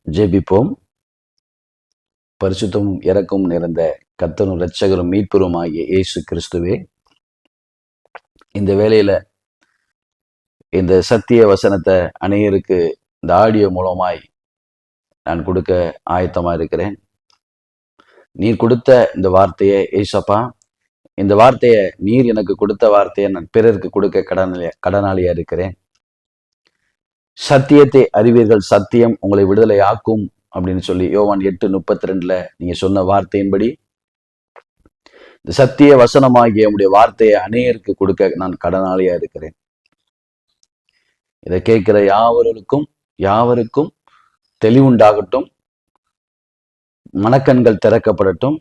ஜெபிப்போம். பரிசுத்தமும் இரக்கமும் நிறைந்த கர்த்தரும் இரட்சகரும் மீட்பரும் ஆகிய இயேசு கிறிஸ்துவே, இந்த வேளையில இந்த சத்திய வசனத்தை அநேகருக்கு இந்த ஆடியோ மூலமாய் நான் கொடுக்க ஆயத்தமா இருக்கிறேன். நீர் கொடுத்த இந்த வார்த்தையை ஏசப்பா, இந்த வார்த்தையை நீர் எனக்கு கொடுத்த வார்த்தையை நான் பிறருக்கு கொடுக்க கடனாளியா இருக்கிறேன். சத்தியத்தை அறிவீர்கள், சத்தியம் உங்களை விடுதலை ஆக்கும் அப்படின்னு சொல்லி யோவான் 8:32 நீங்க சொன்ன வார்த்தையின்படி இந்த சத்திய வசனமாகிய உடைய வார்த்தையை அநேகருக்கு கொடுக்க நான் கடனாளியா இருக்கிறேன். இதை கேட்கிற யாவருக்கும் தெளிவுண்டாகட்டும், மனக்கண்கள் திறக்கப்படட்டும்,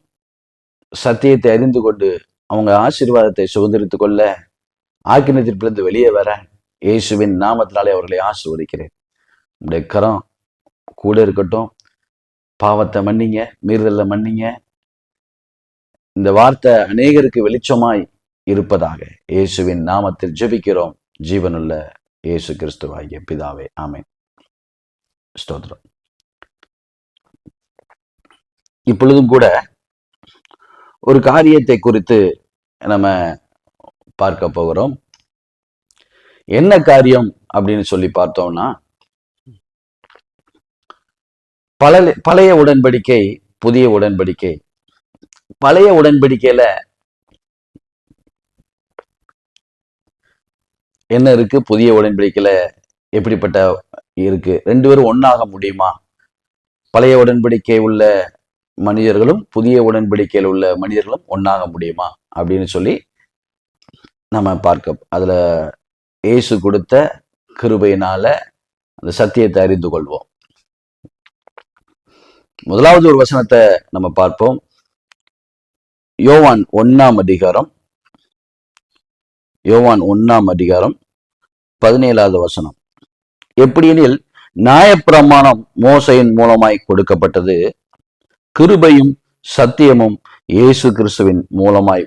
சத்தியத்தை அறிந்து கொண்டு அவங்க ஆசீர்வாதத்தை சுதந்திரித்துக் கொள்ள ஆக்கினத்திலிருந்து வெளியே வர இயேசுவின் நாமத்தினாலே அவர்களை ஆசீர்வதிக்கிறேன். உடைய கரம் கூட இருக்கட்டும். பாவத்தை மன்னிங்க, மீறுதலை மன்னிங்க. இந்த வார்த்தை அநேகருக்கு வெளிச்சமாய் இருப்பதாக இயேசுவின் நாமத்தில் ஜெபிக்கிறோம், ஜீவனுள்ள இயேசு கிறிஸ்துவாகிய பிதாவே, ஆமென். ஸ்தோத்திரம். இப்பொழுதும் கூட ஒரு காரியத்தை குறித்து நம்ம பார்க்க போகிறோம். என்ன காரியம் அப்படின்னு சொல்லி பார்த்தோம்னா, பழைய உடன்படிக்கை, புதிய உடன்படிக்கை. பழைய உடன்படிக்கையில என்ன இருக்கு, புதிய உடன்படிக்கையில எப்படிப்பட்ட இருக்கு? ரெண்டு பேரும் ஒன்னாக முடியுமா? பழைய உடன்படிக்கை உள்ள மனிதர்களும் புதிய உடன்படிக்கையில் உள்ள மனிதர்களும் ஒன்னாக முடியுமா அப்படின்னு சொல்லி நம்ம பார்க்க, அதுல இயேசு கொடுத்த கிருபையினால அந்த சத்தியத்தை அறிந்து கொள்வோம். முதலாவது ஒரு வசனத்தை நம்ம பார்ப்போம். யோவான் 1 17 வசனம். எப்படியெனில் நியாயப்பிரமாணம் மோசையின் மூலமாய் கொடுக்கப்பட்டது, கிருபையும் சத்தியமும் இயேசு கிறிஸ்துவின் மூலமாய்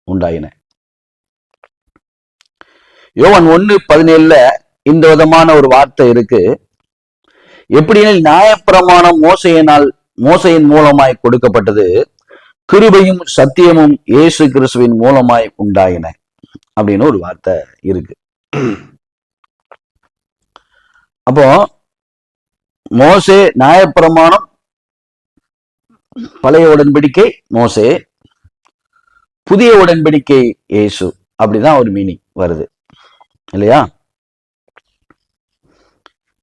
உண்டாயின. யோவான் 1:17 இந்த விதமான ஒரு வார்த்தை இருக்கு. எப்படியெனில் நியாயப்பிரமாணம் மோசையின் மூலமாய் கொடுக்கப்பட்டது, கிருபையும் சத்தியமும் இயேசு கிறிஸ்துவின் மூலமாய் உண்டாயின அப்படின்னு ஒரு வார்த்தை இருக்கு. அப்போ மோசே, நியாயப்பிரமாணம், பழைய உடன்படிக்கை மோசே, புதிய உடன்படிக்கை இயேசு, அப்படிதான் ஒரு மீனிங் வருது இல்லையா?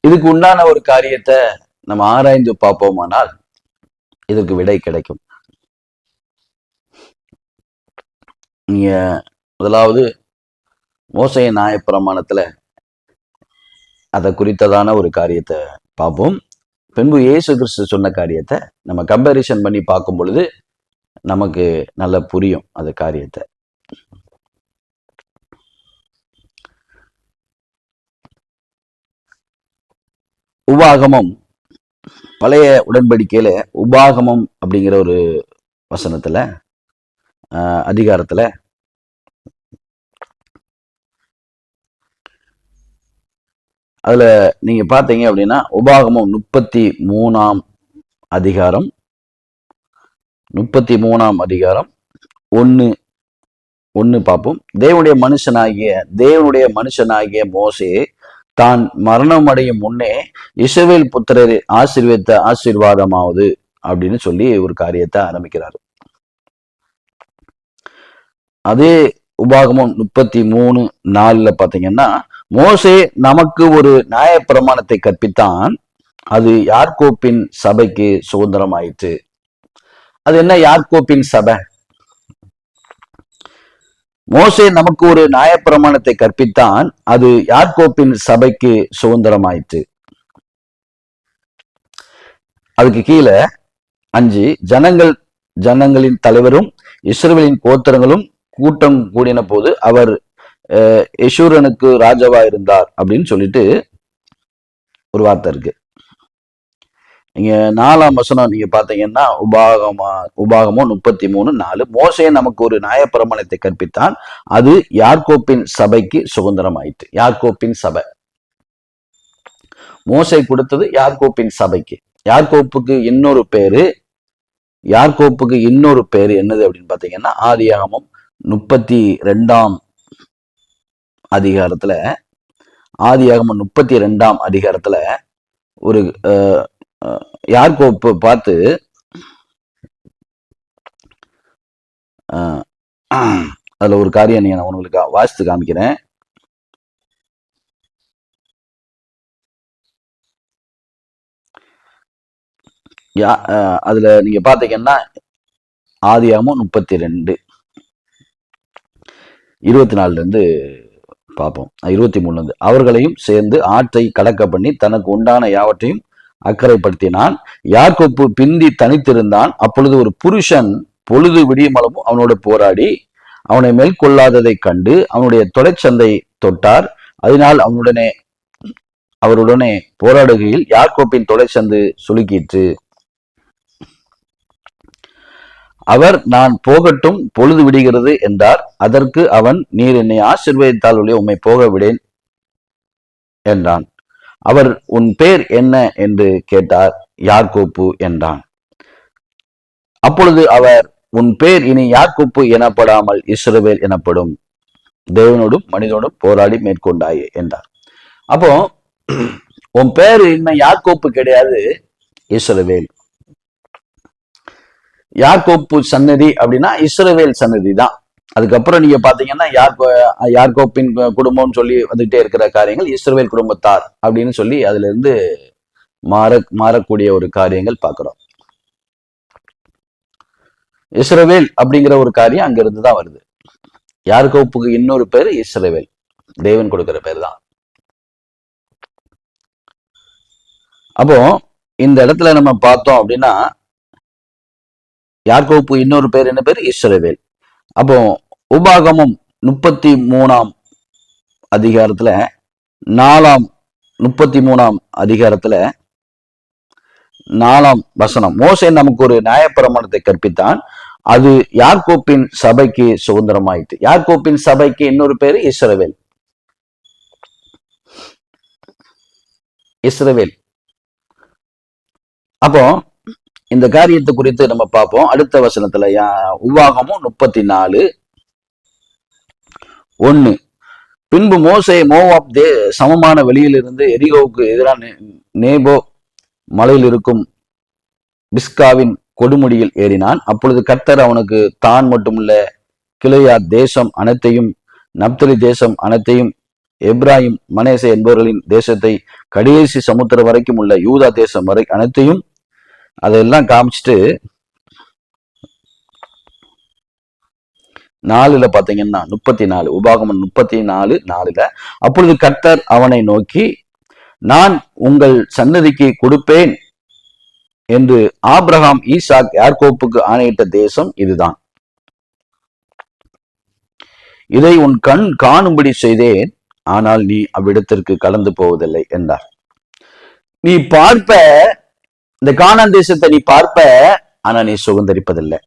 இதுக்கு உண்டான ஒரு காரியத்தை நம்ம ஆராய்ந்து பார்ப்போமானால் இதற்கு விடை கிடைக்கும். நீங்க முதலாவது மோசையின் நியாயப்பிரமாணத்துல அதை குறித்ததான ஒரு காரியத்தை பார்ப்போம். பின்பு இயேசு கிறிஸ்து சொன்ன காரியத்தை நம்ம கம்பேரிசன் பண்ணி பார்க்கும் பொழுது நமக்கு நல்லா புரியும் அது காரியத்தை. உபாகமம், பழைய உடன்படிக்கையில உபாகமம் அப்படிங்கிற ஒரு வசனத்துல அதிகாரத்துல அதுல நீங்க பார்த்தீங்க அப்படின்னா உபாகமம் 33 அதிகாரம் 1 பார்ப்போம். தேவனுடைய மனுஷனாகிய மோசே தான் மரணம் அடையும் முன்னே இஸ்ரவேல் புத்திரரை ஆசீர்வதித்த ஆசீர்வாதமாவது அப்படின்னு சொல்லி ஒரு காரியத்தை ஆரம்பிக்கிறார். அதே உபாகமம் 33:4 பாத்தீங்கன்னா, மோசே நமக்கு ஒரு நியாயப்பிரமாணத்தை கற்பித்தான், அது யாக்கோப்பின் சபைக்கு சுதந்திரம் ஆயிற்று. அது என்ன யாக்கோப்பின் சபை? மோசே நமக்கு ஒரு நியாயப்பிரமாணத்தை கற்பித்தான், அது யாக்கோப்பின் சபைக்கு சுதந்திரம் ஆயிற்று. அதுக்கு கீழே 5, ஜனங்களின் தலைவரும் இஸ்ரவேலின் கோத்திரங்களும் கூட்டம் கூடின போது அவர் யெஷூரனுக்கு ராஜாவா இருந்தார் அப்படின்னு சொல்லிட்டு ஒரு வார்த்தை இருக்கு. நீங்க 4ஆம் வசனம் நீங்க பாத்தீங்கன்னா உபாகமம் 33:4, மோசே நமக்கு ஒரு நியாயப்பிரமாணத்தை கற்பித்தான், அது யாக்கோப்பின் சபைக்கு சுதந்திரம் ஆயிற்று. யாக்கோப்பின் சபை மோசே கொடுத்தது யாக்கோப்பின் சபைக்கு. யாக்கோப்புக்கு இன்னொரு பேரு என்னது அப்படின்னு பாத்தீங்கன்னா, ஆதியாகமம் 32 அதிகாரத்துல ஒரு யாக்கோப்பு பார்த்து அதுல ஒரு காரியம் நான் உங்களுக்கு வாசித்து காமிக்கிறேன். அதுல நீங்க பாத்தீங்கன்னா ஆதியாகமம் 32:24 பார்ப்போம். 23 அவர்களையும் சேர்ந்து ஆற்றை கடக்க பண்ணி தனக்கு உண்டான யாவற்றையும் அக்கறைப்படுத்தினான். யாக்கோப்பு பிந்தி தனித்திருந்தான். அப்பொழுது ஒரு புருஷன் பொழுது விடியுமளவும் அவனோடு போராடி அவனை மேற்கொள்ளாததை கண்டு அவனுடைய தொடைச்சந்தை தொட்டார். அதனால் அவருடனே போராடுகையில் யாக்கோப்பின் தொடைச்சந்து சுளுக்கிற்று. அவர், நான் போகட்டும், பொழுது விடுகிறது என்றார். அதற்கு அவன், நீர் என்னை ஆசீர்வதித்தால் உம்மை போக விடேன் என்றான். அவர், உன் பேர் என்ன என்று கேட்டார். யாக்கோப்பு என்றான். அப்பொழுது அவர், உன் பேர் இனி யாக்கோப்பு எனப்படாமல் இஸ்ரவேல் எனப்படும், தேவனோடும் மனிதனோடும் போராடி மேற்கொண்டாயே என்றார். அப்போ உன் பேரு இன்னும் யாக்கோப்பு கிடையாது, இஸ்ரவேல். யாக்கோப்பு சன்னதி அப்படின்னா இஸ்ரவேல் சன்னதி தான். அதுக்கப்புறம் நீங்க பாத்தீங்கன்னா யாக்கோப்பின் குடும்பம் சொல்லி வந்துட்டே இருக்கிற காரியங்கள் இஸ்ரவேல் குடும்பத்தார் அப்படின்னு சொல்லி அதுல இருந்து மாறக்கூடிய ஒரு காரியங்கள் பார்க்கிறோம். இஸ்ரவேல் அப்படிங்கிற ஒரு காரியம் அங்கிருந்து தான் வருது. யாக்கோப்புக்கு இன்னொரு பேரு இஸ்ரவேல், தேவன் கொடுக்கிற பேர் தான். அப்போ இந்த இடத்துல நம்ம பார்த்தோம் அப்படின்னா யாக்கோப்பு இன்னொரு பேர் என்ன பேர்? இஸ்ரவேல். அப்போ உபாகமம் 33 அதிகாரத்துல 33 அதிகாரத்துல 4 வசனம், மோசே நமக்கு ஒரு நியாயப்பிரமாணத்தை கற்பித்தான், அது யாக்கோப்பின் சபைக்கு சுதந்திரமாயிற்று. யாக்கோப்பின் சபைக்கு இன்னொரு பேரு இஸ்ரவேல். அப்போ இந்த காரியத்தை குறித்து நம்ம பார்ப்போம் அடுத்த வசனத்துல. உபாகமம் 34:1. பின்பு மோசே மோவாப் சமமான வெளியிலிருந்து எரிகோவுக்கு எதிரான நேபோ மலையில் இருக்கும் பிஸ்காவின் கொடுமுடியில் ஏறினான். அப்பொழுது கர்த்தர் அவனுக்கு தான் மட்டுமுள்ள கிளையாத் தேசம் அனைத்தையும், நப்தலி தேசம் அனைத்தையும், எப்ராஹிம் மனேசே என்பவர்களின் தேசத்தை, கடைசி சமுத்திரம் வரைக்கும் உள்ள யூதா தேசம் வரை அனைத்தையும் அதெல்லாம் காமிச்சிட்டு 4 பாத்தீங்கன்னா 34 உபாகமம் 34:4, அப்பொழுது கர்த்தர் அவனை நோக்கி, நான் உங்கள் சன்னதிக்கு கொடுப்பேன் என்று ஆபிரகாம், ஈசாக், யாக்கோப்புக்கு ஆணையிட்ட தேசம் இதுதான். இதை உன் கண் காணும்படி செய்தேன், ஆனால் நீ அவ்விடத்திற்கு கடந்து போவதில்லை என்றார். நீ பார்ப்ப, இந்த கானான் தேசத்தை நீ பார்ப்ப, ஆனா நீ சுதந்தரிப்பதில்லை.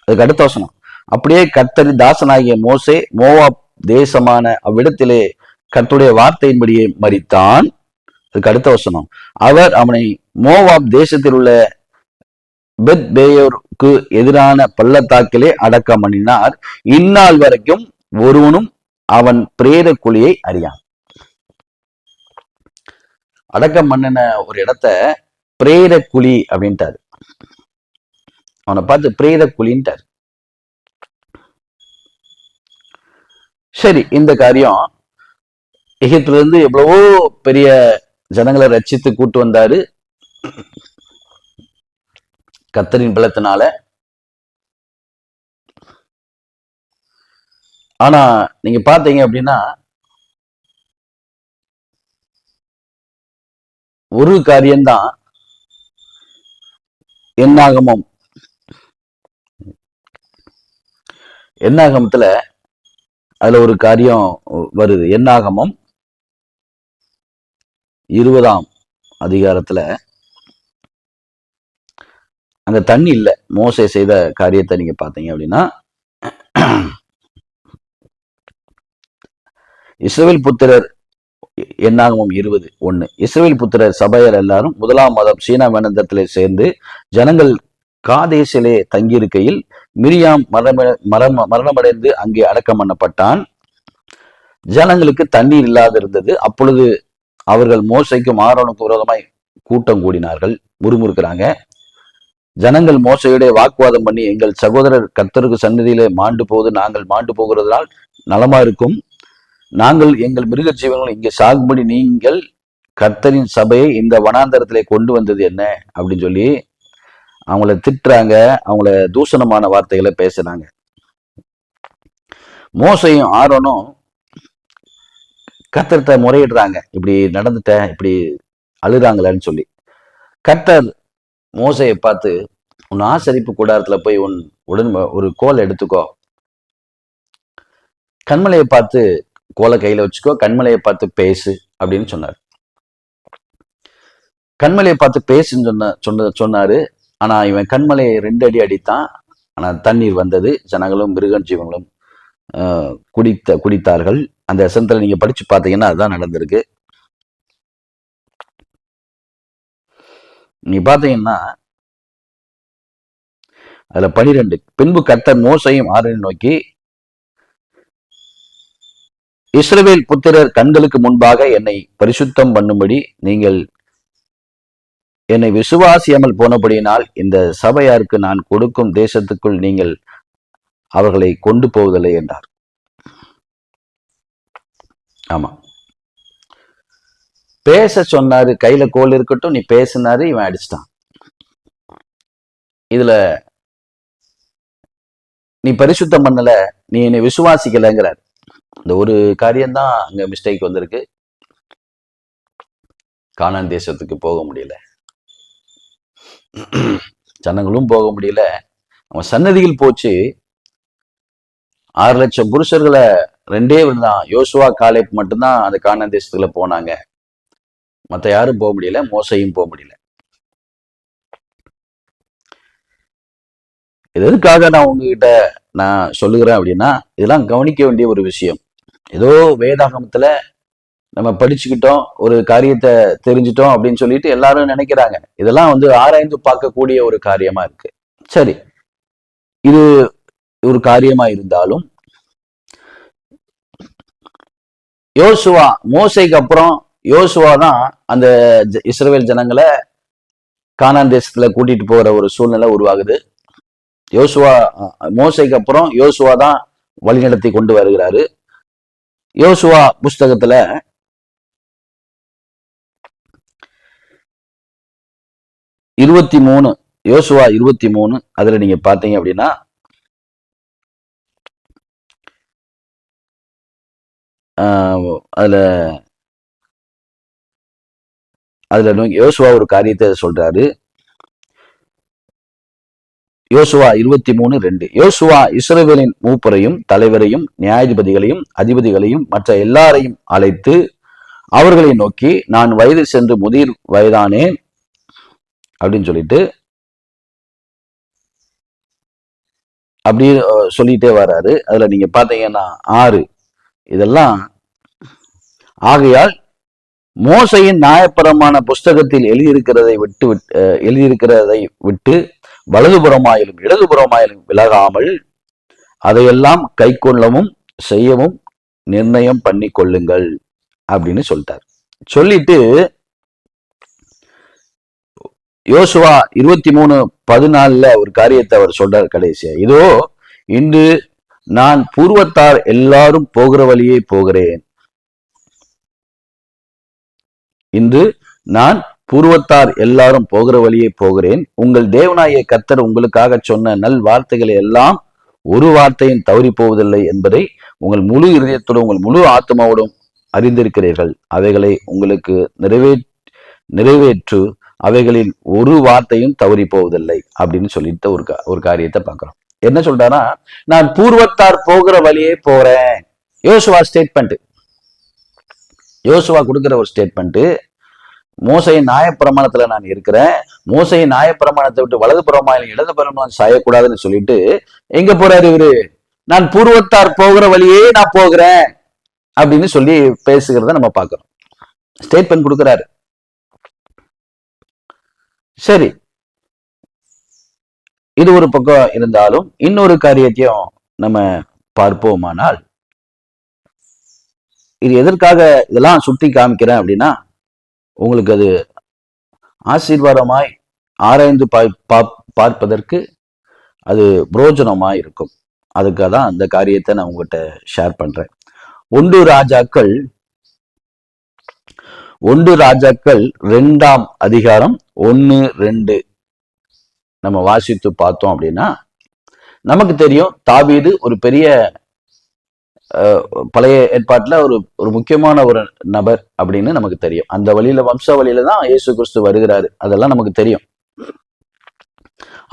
அதுக்கு அடுத்த வசனம், அப்படியே கர்த்தரின் தாசனாகிய மோசே மோவாப் தேசமான அவ்விடத்திலே கர்த்தருடைய வார்த்தையின்படியே மரித்தான். அதுக்கு அடுத்த வசனம், அவர் அவனை மோவாப் தேசத்தில் உள்ள பெத் பேயோருக்கு எதிரான பள்ளத்தாக்கிலே அடக்கம் பண்ணினார். இந்நாள் வரைக்கும் ஒருவனும் அவன் பிரேத குழியை அறியான். அடக்கம் பண்ணின ஒரு இடத்த பிரேத குழி அப்படின்ட்டாரு. அவனை பார்த்து பிரேத குழின்ட்டாரு. சரி, இந்த காரியம் எகிப்துல இருந்து எவ்வளவோ பெரிய ஜனங்களை ரட்சித்து கூட்டு வந்தாரு கர்த்தரின் பலத்தினால. ஆனா நீங்க பாத்தீங்க அப்படின்னா ஒரு காரியம்தான் என்னாகமத்துல அதுல ஒரு காரியம் வருது. என்னாகமம் 20 அதிகாரத்துல அங்க தண்ணி இல்ல. மோசே செய்த காரியத்தை நீங்க பாத்தீங்க அப்படின்னா, இஸ்ரவேல் புத்திரர் என்னாகமம் 20:1. இஸ்ரவேல் புத்திரர் சபையர் எல்லாரும் 1ஆம் மாதம் சீனா வனாந்தரத்திலே சேர்ந்து ஜனங்கள் காதேசிலே தங்கியிருக்கையில் மிரியாம் மரணமடைந்து அங்கே அடக்கம் பண்ணப்பட்டான். ஜனங்களுக்கு தண்ணீர் இல்லாது இருந்தது. அப்பொழுது அவர்கள் மோசைக்கும் ஆரோனுக்கு விரோதமாய் கூட்டம் கூடினார்கள், முறுமுறுக்கிறாங்க. ஜனங்கள் மோசையுடைய வாக்குவாதம் பண்ணி, எங்கள் சகோதரர் கர்த்தருக்கு சந்நிதியிலே மாண்டு போவது நாங்கள் மாண்டு போகிறதால் நலமா இருக்கும். நாங்கள் எங்கள் மிருக ஜீவன்கள் இங்கே சாகும்படி நீங்கள் கர்த்தரின் சபையை இந்த வனாந்தரத்திலே கொண்டு வந்தது என்ன அப்படின்னு சொல்லி அவங்கள திட்டுறாங்க, அவங்கள தூஷணமான வார்த்தைகளை பேசுறாங்க. மோசையும் ஆரோனும் கர்த்தர்கிட்ட முறையிடுறாங்க, இப்படி நடந்துட்ட, இப்படி அழுறாங்களேன்னு சொல்லி. கர்த்தர் மோசையை பார்த்து, உன் ஆசரிப்பு கூடாரத்துல போய் உடன் ஒரு கோலை எடுத்துக்கோ, கண்மலையை பார்த்து கோலை கையில வச்சுக்கோ, கண்மலையை பார்த்து பேசு அப்படின்னு சொன்னார். கண்மலையை பார்த்து பேசுன்னு சொன்னாரு. ஆனா இவன் கண்மலையை 2 அடி அடித்தான். ஆனா தண்ணீர் வந்தது. ஜனங்களும் மிருக ஜீவங்களும் குடித்தார்கள். அந்த வசனத்துல நீங்க படிச்சு பார்த்தீங்கன்னா அதுதான் நடந்திருக்கு. நீ பாத்தீங்கன்னா அதுல 12 பின்பு கர்த்தர் மோசையும் ஆரோனையும் நோக்கி, இஸ்ரவேல் புத்திரர் கண்களுக்கு முன்பாக என்னை பரிசுத்தம் பண்ணும்படி நீங்கள் என்னை விசுவாசியாமல் போனபடியினால் இந்த சபையாருக்கு நான் கொடுக்கும் தேசத்துக்குள் நீங்கள் அவர்களை கொண்டு போவதில்லை என்றார். ஆமா, பேச சொன்னாரு, கையில கோல் இருக்கட்டும், நீ பேசினாரு, இவன் அடிச்சிட்டான். இதுல நீ பரிசுத்தம் பண்ணல, நீ என்னை விசுவாசிக்கலைங்கிறார். இந்த ஒரு காரியம்தான் அங்க மிஸ்டேக் வந்திருக்கு. கானான் தேசத்துக்கு போக முடியல, ஜனங்களும் போக முடியல. அவன் சன்னதியில் போச்சு. 6 லட்சம் புருஷர்களை 2 தான், யோசுவா காலேப் மட்டும்தான் அந்த கானான் தேசத்துல போனாங்க. மற்ற யாரும் போக முடியல, மோசையும் போக முடியல. இது எதுக்காக நான் உங்ககிட்ட நான் சொல்லுகிறேன் அப்படின்னா, இதெல்லாம் கவனிக்க வேண்டிய ஒரு விஷயம். ஏதோ வேதாகமத்துல நம்ம படிச்சுக்கிட்டோம், ஒரு காரியத்தை தெரிஞ்சிட்டோம் அப்படின்னு சொல்லிட்டு எல்லாரும் நினைக்கிறாங்க. இதெல்லாம் ஆராய்ந்து பார்க்கக்கூடிய ஒரு காரியமா இருக்கு. சரி, இது ஒரு காரியமா இருந்தாலும் யோசுவா, மோசைக்கு அப்புறம் யோசுவா தான் அந்த இஸ்ரவேல் ஜனங்களை கானான் தேசத்துல கூட்டிட்டு போகிற ஒரு சூழ்நிலை உருவாகுது. யோசுவா, மோசைக்கு அப்புறம் யோசுவா தான் வழிநடத்தி கொண்டு வருகிறாரு. யோசுவா புஸ்தகத்துல யோசுவா 23 அதுல நீங்க பாத்தீங்க அப்படின்னா, அதுல யோசுவா ஒரு காரியத்தை சொல்றாரு. யோசுவா 23:2. யோசுவா இஸ்ரவேலின் மூப்பரையும் தலைவரையும் நியாயாதிபதிகளையும் அதிபதிகளையும் மற்ற எல்லாரையும் அழைத்து அவர்களை நோக்கி, நான் வயது சென்று முதிர் வயதானேன் அப்படின்னு சொல்லிட்டு அப்படி சொல்லிட்டே வர்றாரு. அதுல நீங்க பாத்தீங்கன்னா 6 இதெல்லாம் ஆகையால் மோசையின் நியாயப்பிரமாண புஸ்தகத்தில் எழுதியிருக்கிறதை விட்டு வலதுபுறமாயிலும் இடதுபுறமாயிலும் விலகாமல் அதையெல்லாம் கை கொள்ளவும் செய்யவும் நிர்ணயம் பண்ணி கொள்ளுங்கள் அப்படின்னு சொல்லிட்டார். சொல்லிட்டு யோசுவா 23:14 ஒரு காரியத்தை அவர் சொல்றார் கடைசியா. இதோ இன்று நான் பூர்வத்தார் எல்லாரும் போகிற வழியே போகிறேன். இன்று நான் பூர்வத்தார் எல்லாரும் போகிற வழியே போகிறேன். உங்கள் தேவனாகிய கர்த்தர் உங்களுக்காக சொன்ன நல் வார்த்தைகளை எல்லாம் ஒரு வார்த்தையும் தவறி போவதில்லை என்பதை உங்கள் முழு இருதயத்தோடும் உங்கள் முழு ஆத்மாவோடும் அறிந்திருக்கிறீர்கள். அவைகளை உங்களுக்கு நிறைவேற்று, அவைகளில் ஒரு வார்த்தையும் தவறி போவதில்லை அப்படின்னு சொல்லிட்டு ஒரு காரியத்தை பார்க்கிறோம். என்ன சொல்றாரா, நான் பூர்வத்தார் போகிற வழியே போறேன். யோசுவா ஸ்டேட்மெண்ட், யோசுவா கொடுக்கிற ஒரு ஸ்டேட்மெண்ட். மோசையின் நியாயப்பிரமாணத்துல நான் இருக்கிறேன், மோசையின் நியாயப்பிரமாணத்தை விட்டு வலது புறமாயிலும் இடது புறமாயிலும் சாயக்கூடாதுன்னு சொல்லிட்டு எங்க போறாரு இவரு, நான் பூர்வத்தார் போகிற வழியே நான் போகிறேன் அப்படின்னு சொல்லி பேசுகிறத நம்ம பார்க்கிறோம். ஸ்டேட்மெண்ட் கொடுக்கிறாரு. சரி, இது ஒரு பக்கம் இருந்தாலும் இன்னொரு காரியத்தையும் நம்ம பார்ப்போமானால், இது எதற்காக இதெல்லாம் சுட்டி காமிக்கிறேன் அப்படின்னா, உங்களுக்கு அது ஆசீர்வாதமாய் ஆராய்ந்து பார்ப்பதற்கு அது புரோஜனமாய் இருக்கும். அதுக்காக தான் அந்த காரியத்தை நான் உங்ககிட்ட ஷேர் பண்றேன். 1 ராஜாக்கள் 2ஆம் அதிகாரம் 1-2 நம்ம வாசித்து பார்த்தோம் அப்படின்னா நமக்கு தெரியும், தாவீது ஒரு பெரிய பழைய ஏற்பாட்டுல ஒரு முக்கியமான ஒரு நபர் அப்படின்னு நமக்கு தெரியும். அந்த வழியில, வம்ச வழியில தான் இயேசு கிறிஸ்து வருகிறாரு. அதெல்லாம் நமக்கு தெரியும்.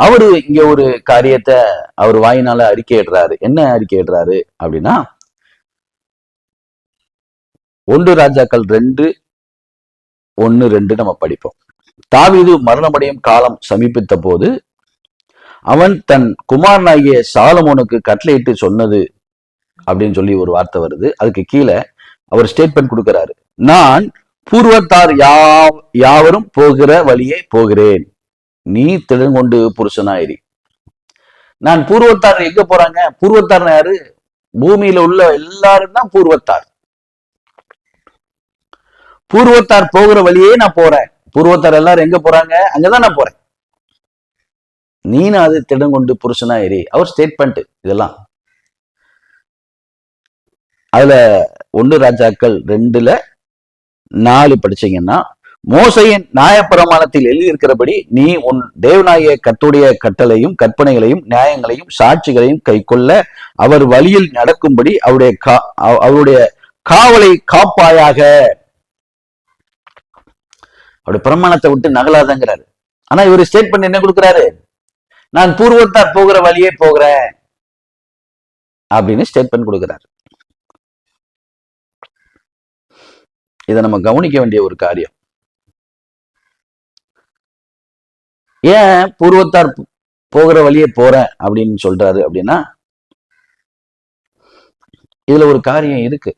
அவரு இங்க ஒரு காரியத்தை அவர் வாயினால அறிக்கையிடுறாரு. என்ன அறிக்கையிடுறாரு அப்படின்னா, 1 ராஜாக்கள் 2:1-2 நம்ம படிப்போம். தாவீது மரணமடையும் காலம் சமீபித்த போது அவன் தன் குமாரனாகிய சாலமோனுக்கு கட்டளையிட்டு சொன்னது அப்படின்னு சொல்லி ஒரு வார்த்தை வருது. அதுக்கு கீழே அவர் ஸ்டேட்மெண்ட் கொடுக்கிறாரு. நான் பூர்வத்தார் யாவரும் போகிற வழியே போகிறேன், நீ திடங்கொண்டு புருஷனாயிரி. நான் பூர்வத்தார் எங்க போறாங்க? பூர்வத்தார் யாரு? பூமியில உள்ள எல்லாரும் தான் பூர்வத்தார். பூர்வத்தார் போகிற வழியே நான் போறேன். பூர்வத்தார் எல்லாரும் எங்க போறாங்க? அங்கதான் நான் போறேன். நீனு அது திடங்கொண்டு புருஷனாயிரி. அவர் ஸ்டேட்மெண்ட் இதெல்லாம். அதுல 1 ராஜாக்கள் 2:4 படிச்சீங்கன்னா, மோசையின் நியாயப்பிரமாணத்தில் எழுதியிருக்கிறபடி நீ உன் தேவனாகிய கர்த்தருடைய கட்டளையும் கற்பனைகளையும் நியாயங்களையும் சாட்சிகளையும் கை கொள்ள அவர் வழியில் நடக்கும்படி அவருடைய காவலை காப்பாயாக. அவருடைய பிரமாணத்தை விட்டு நகலாதங்கிறாரு. ஆனா இவர் ஸ்டேட்மெண்ட் என்ன கொடுக்கிறாரு? நான் பூர்வத்தார் போகிற வழியே போகிறேன் அப்படின்னு ஸ்டேட்மெண்ட் கொடுக்கிறார். இதை நம்ம கவனிக்க வேண்டிய ஒரு காரியம். ஏன் பூர்வத்தார் போகிற வழியே போறேன் அப்படின்னு சொல்றாரு அப்படின்னா, இதுல ஒரு காரியம் இருக்கு.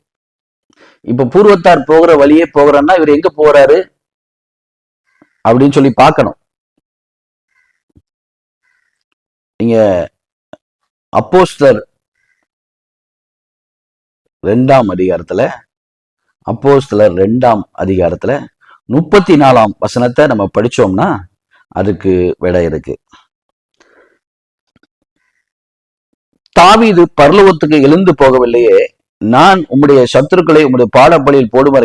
இப்ப பூர்வத்தார் போகிற வழியே போகிறன்னா இவர் எங்க போறாரு அப்படின்னு சொல்லி பார்க்கணும். நீங்க அப்போஸ்தலர் 2ஆம் அதிகாரத்துல 34ஆம் வசனத்தை நம்ம படிச்சோம்னா அதுக்கு விடை இருக்கு. தாவீது பரலோகத்துக்கு எழுந்து போகவில்லையே, நான் உம்முடைய சத்துருக்களை உம்முடைய பாடப்படியில் போடும்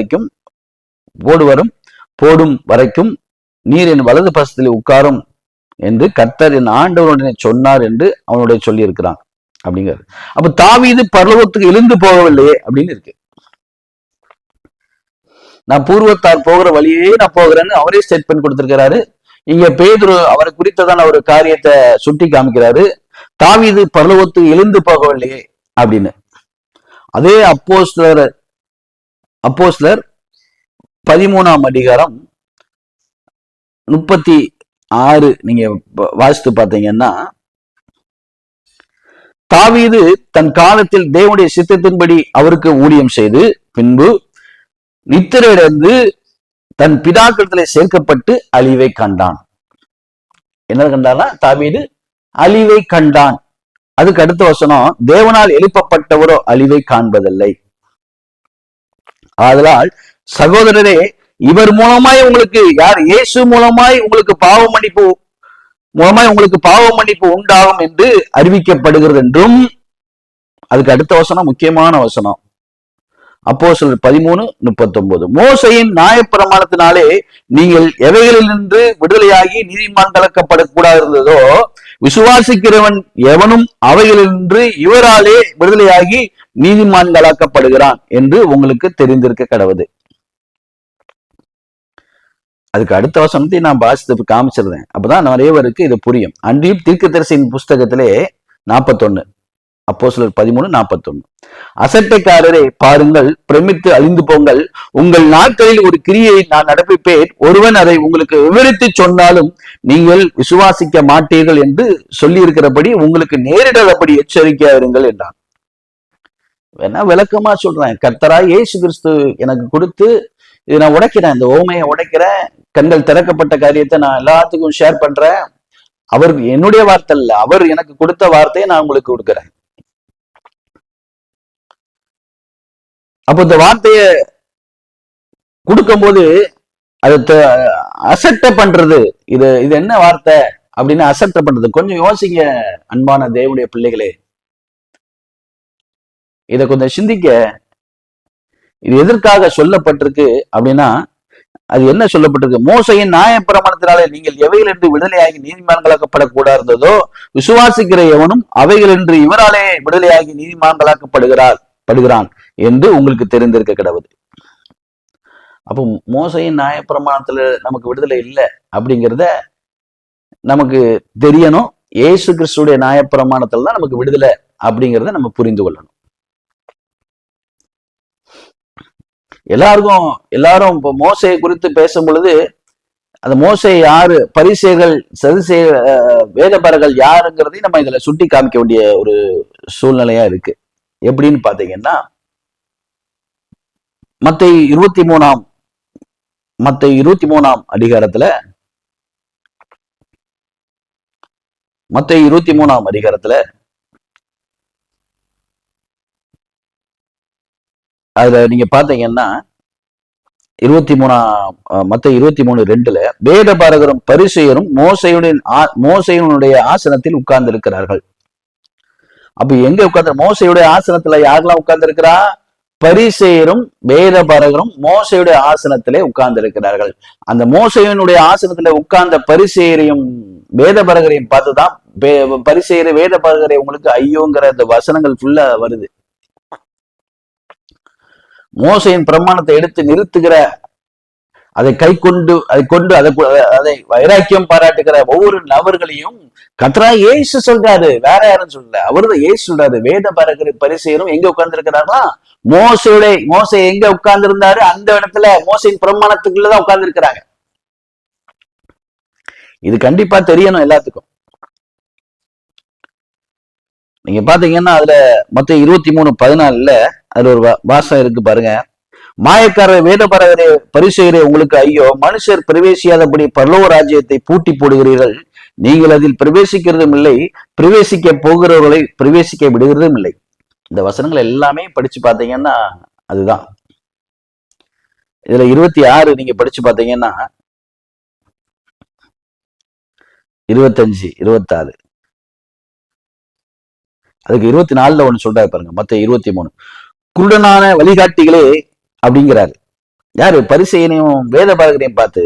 வரைக்கும் நீர் என் வலது பசத்தில் உட்காரும் என்று கர்த்தர் என் ஆண்டவனுடனே சொன்னார் என்று அவனுடைய சொல்லி இருக்கிறான் அப்படிங்கிறது. அப்ப தாவீது பரலோகத்துக்கு எழுந்து போகவில்லையே அப்படின்னு இருக்கு. நான் பூர்வத்தார் போகிற வழியே நான் போகிறேன்னு அவரே ஸ்டேட்மெண்ட் கொடுத்திருக்கிறாரு. இங்க பேதுரு அவரை குறித்ததான ஒரு காரியத்தை சுட்டி காமிக்கிறாரு. தாவீது பரலோகத்துக்கு எழுந்து போகவில்லையே அப்படின்னு. அதே அப்போஸ்தலர் 13ஆம் அதிகாரம் 36 நீங்க வாசித்து பார்த்தீங்கன்னா, தாவீது தன் காலத்தில் தேவனுடைய சித்தத்தின்படி அவருக்கு ஊழியம் செய்து பின்பு நித்திரையிலிருந்து தன் பிதாக்களிடத்திலே சேர்க்கப்பட்டு அழிவை கண்டான். என்ன கண்டானா? தாவீது அழிவை கண்டான். அதுக்கு அடுத்த வசனம், தேவனால் எழுப்பப்பட்டவரோ அழிவை காண்பதில்லை. ஆதலால் சகோதரரே, இவர் மூலமாய் உங்களுக்கு, யார்? இயேசு மூலமாய் உங்களுக்கு பாவ மன்னிப்பு உண்டாகும் என்று அறிவிக்கப்படுகிறது என்றும். அதுக்கு அடுத்த வசனம் முக்கியமான வசனம், அப்போஸ்தலர் 13:39. மோசையின் நியாயப்பிரமாணத்தினாலே நீங்கள் எவைகளிலிருந்து விடுதலையாகி நீதிமான்களாக்கப்படக்கூடாது இருந்ததோ, விசுவாசிக்கிறவன் எவனும் அவைகளிலிருந்து இவராலே விடுதலையாகி நீதிமான்களாக்கப்படுகிறான் என்று உங்களுக்கு தெரிந்திருக்க கடவுது. அதுக்கு அடுத்த வசனத்தை நான் வாசித்து காமிச்சிருந்தேன். அப்பதான் நிறைய பேருக்கு இது புரியும். அன்றியும் தீர்க்கதரிசியின் புஸ்தகத்திலே 41, அப்போஸ்தலர் 13:41, அசட்டைக்காரரே பாருங்கள், பிரமித்து அழிந்து போங்கள், உங்கள் நாட்களில் ஒரு கிரியை நான் நடப்பிப்பேன், ஒருவன் அதை உங்களுக்கு விவரித்து சொன்னாலும் நீங்கள் விசுவாசிக்க மாட்டீர்கள் என்று சொல்லி இருக்கிறபடி உங்களுக்கு நேரிடாதபடி எச்சரிக்கையா இருங்கள் என்றான். வேணா விளக்கமா சொல்றேன். கர்த்தராய் இயேசு கிறிஸ்து எனக்கு கொடுத்து இது நான் உடைக்கிறேன், இந்த ஓமையை உடைக்கிறேன், கண்கள் திறக்கப்பட்ட காரியத்தை நான் எல்லாத்துக்கும் ஷேர் பண்றேன். அவர் என்னுடைய வார்த்தை இல்ல, அவர் எனக்கு கொடுத்த வார்த்தையை நான் உங்களுக்கு கொடுக்கிறேன். அப்ப இந்த வார்த்தைய கொடுக்கும்போது அதை அசெப்ட் பண்றது, இது இது என்ன வார்த்தை அப்படின்னு அசெப்ட் பண்றது. கொஞ்சம் யோசிங்க அன்பான தேவனுடைய பிள்ளைகளே, இதை கொஞ்சம் சிந்திக்க. இது எதற்காக சொல்லப்பட்டிருக்கு அப்படின்னா, அது என்ன சொல்லப்பட்டிருக்கு? மோசையின் நியாயப்பிரமாணத்தினாலே நீங்கள் எவைகள் என்று விடுதலையாகி நீதிமான்களாக்கப்படக்கூடாது இருந்ததோ, விசுவாசிக்கிற எவனும் அவைகள் என்று இவராலே விடுதலையாகி நீதிமான்களாக்கப்படுகிறான் என்று உங்களுக்கு தெரிந்திருக்க கிடவுது. அப்போ மோசையின் நியாயப்பிரமாணத்துல நமக்கு விடுதலை இல்லை அப்படிங்கிறத நமக்கு தெரியணும். இயேசு கிறிஸ்துடைய நியாயப்பிரமாணத்துல தான் நமக்கு விடுதலை அப்படிங்கிறத நம்ம புரிந்து கொள்ளணும். எல்லாரும் இப்போ மோசையை குறித்து பேசும் பொழுது, அந்த மோசை யாரு, பரிசேயர்கள் வேதபாரகர்கள் யாருங்கிறதையும் நம்ம இதுல சுட்டி காமிக்க வேண்டிய ஒரு சூழ்நிலையா இருக்கு. எப்படின்னு பாத்தீங்கன்னா, மத்தேயு 23ஆம் அதிகாரத்துல, மத்தேயு 23ஆம் அதிகாரத்துல அதுல நீங்க பாத்தீங்கன்னா, மத்தேயு 23:2 வேதபாரகரும் பரிசேயரும் மோசையுடைய ஆசனத்தில் உட்கார்ந்து இருக்கிறார்கள். அப்ப எங்க உட்கார்ந்து? மோசையுடைய ஆசனத்துல யாரெல்லாம் உட்கார்ந்து இருக்கிறா? பரிசேயரும் வேதபாரகரும் மோசையுடைய ஆசனத்திலே உட்கார்ந்து இருக்கிறார்கள். அந்த மோசையினுடைய ஆசனத்துல உட்கார்ந்த பரிசேயரையும் வேதபாரகரையும் பார்த்துதான் பரிசேயரை வேதபாரகரை உங்களுக்கு ஐயோங்கிற அந்த வசனங்கள் ஃபுல்லா வருது. மோசையின் பிரமாணத்தை எடுத்து நிறுத்துகிற, அதை அதை வைராக்கியம் பாராட்டுகிற ஒவ்வொரு நபர்களையும் கர்த்தராகிய இயேசு சொல்றாரு, வேற யாரும் சொல்லல, அவருதான் இயேசு சொல்றாரு. வேதபாரகர் பரிசேயரும் எங்க உட்கார்ந்து இருக்கிறார்களா? மோசை எங்க உட்கார்ந்து இருந்தாரு? அந்த இடத்துல மோசையின் பிரமாணத்துக்குள்ளதான் உட்கார்ந்து இருக்கிறாங்க. இது கண்டிப்பா தெரியணும் எல்லாத்துக்கும். நீங்க பாத்தீங்கன்னா அதுல மொத்தம் 23:14 அதுல ஒரு வாசம் இருக்கு பாருங்க. மாயக்காரர் வேதபாரகரே பரிசேயரே உங்களுக்கு ஐயோ, மனுஷர் பிரவேசியாதபடி பரலோக ராஜ்யத்தை பூட்டி போடுகிறீர்கள். நீங்கள் அதில் பிரவேசிக்கிறதும் இல்லை, பிரவேசிக்க போகிறவர்களை பிரவேசிக்க விடுகிறதும் இல்லை. இந்த வசனங்கள் எல்லாமே படிச்சு பாத்தீங்கன்னா அதுதான். இதுல 26 நீங்க படிச்சு பாத்தீங்கன்னா 25, 26, அதுக்கு 24 ஒண்ணு சொல்றாரு பாருங்க. மத்த 23 குருடனான வழிகாட்டிகளே அப்படிங்கிறாரு. யாரு? பரிசேயனையும் வேதபாரகரையும் பார்த்து.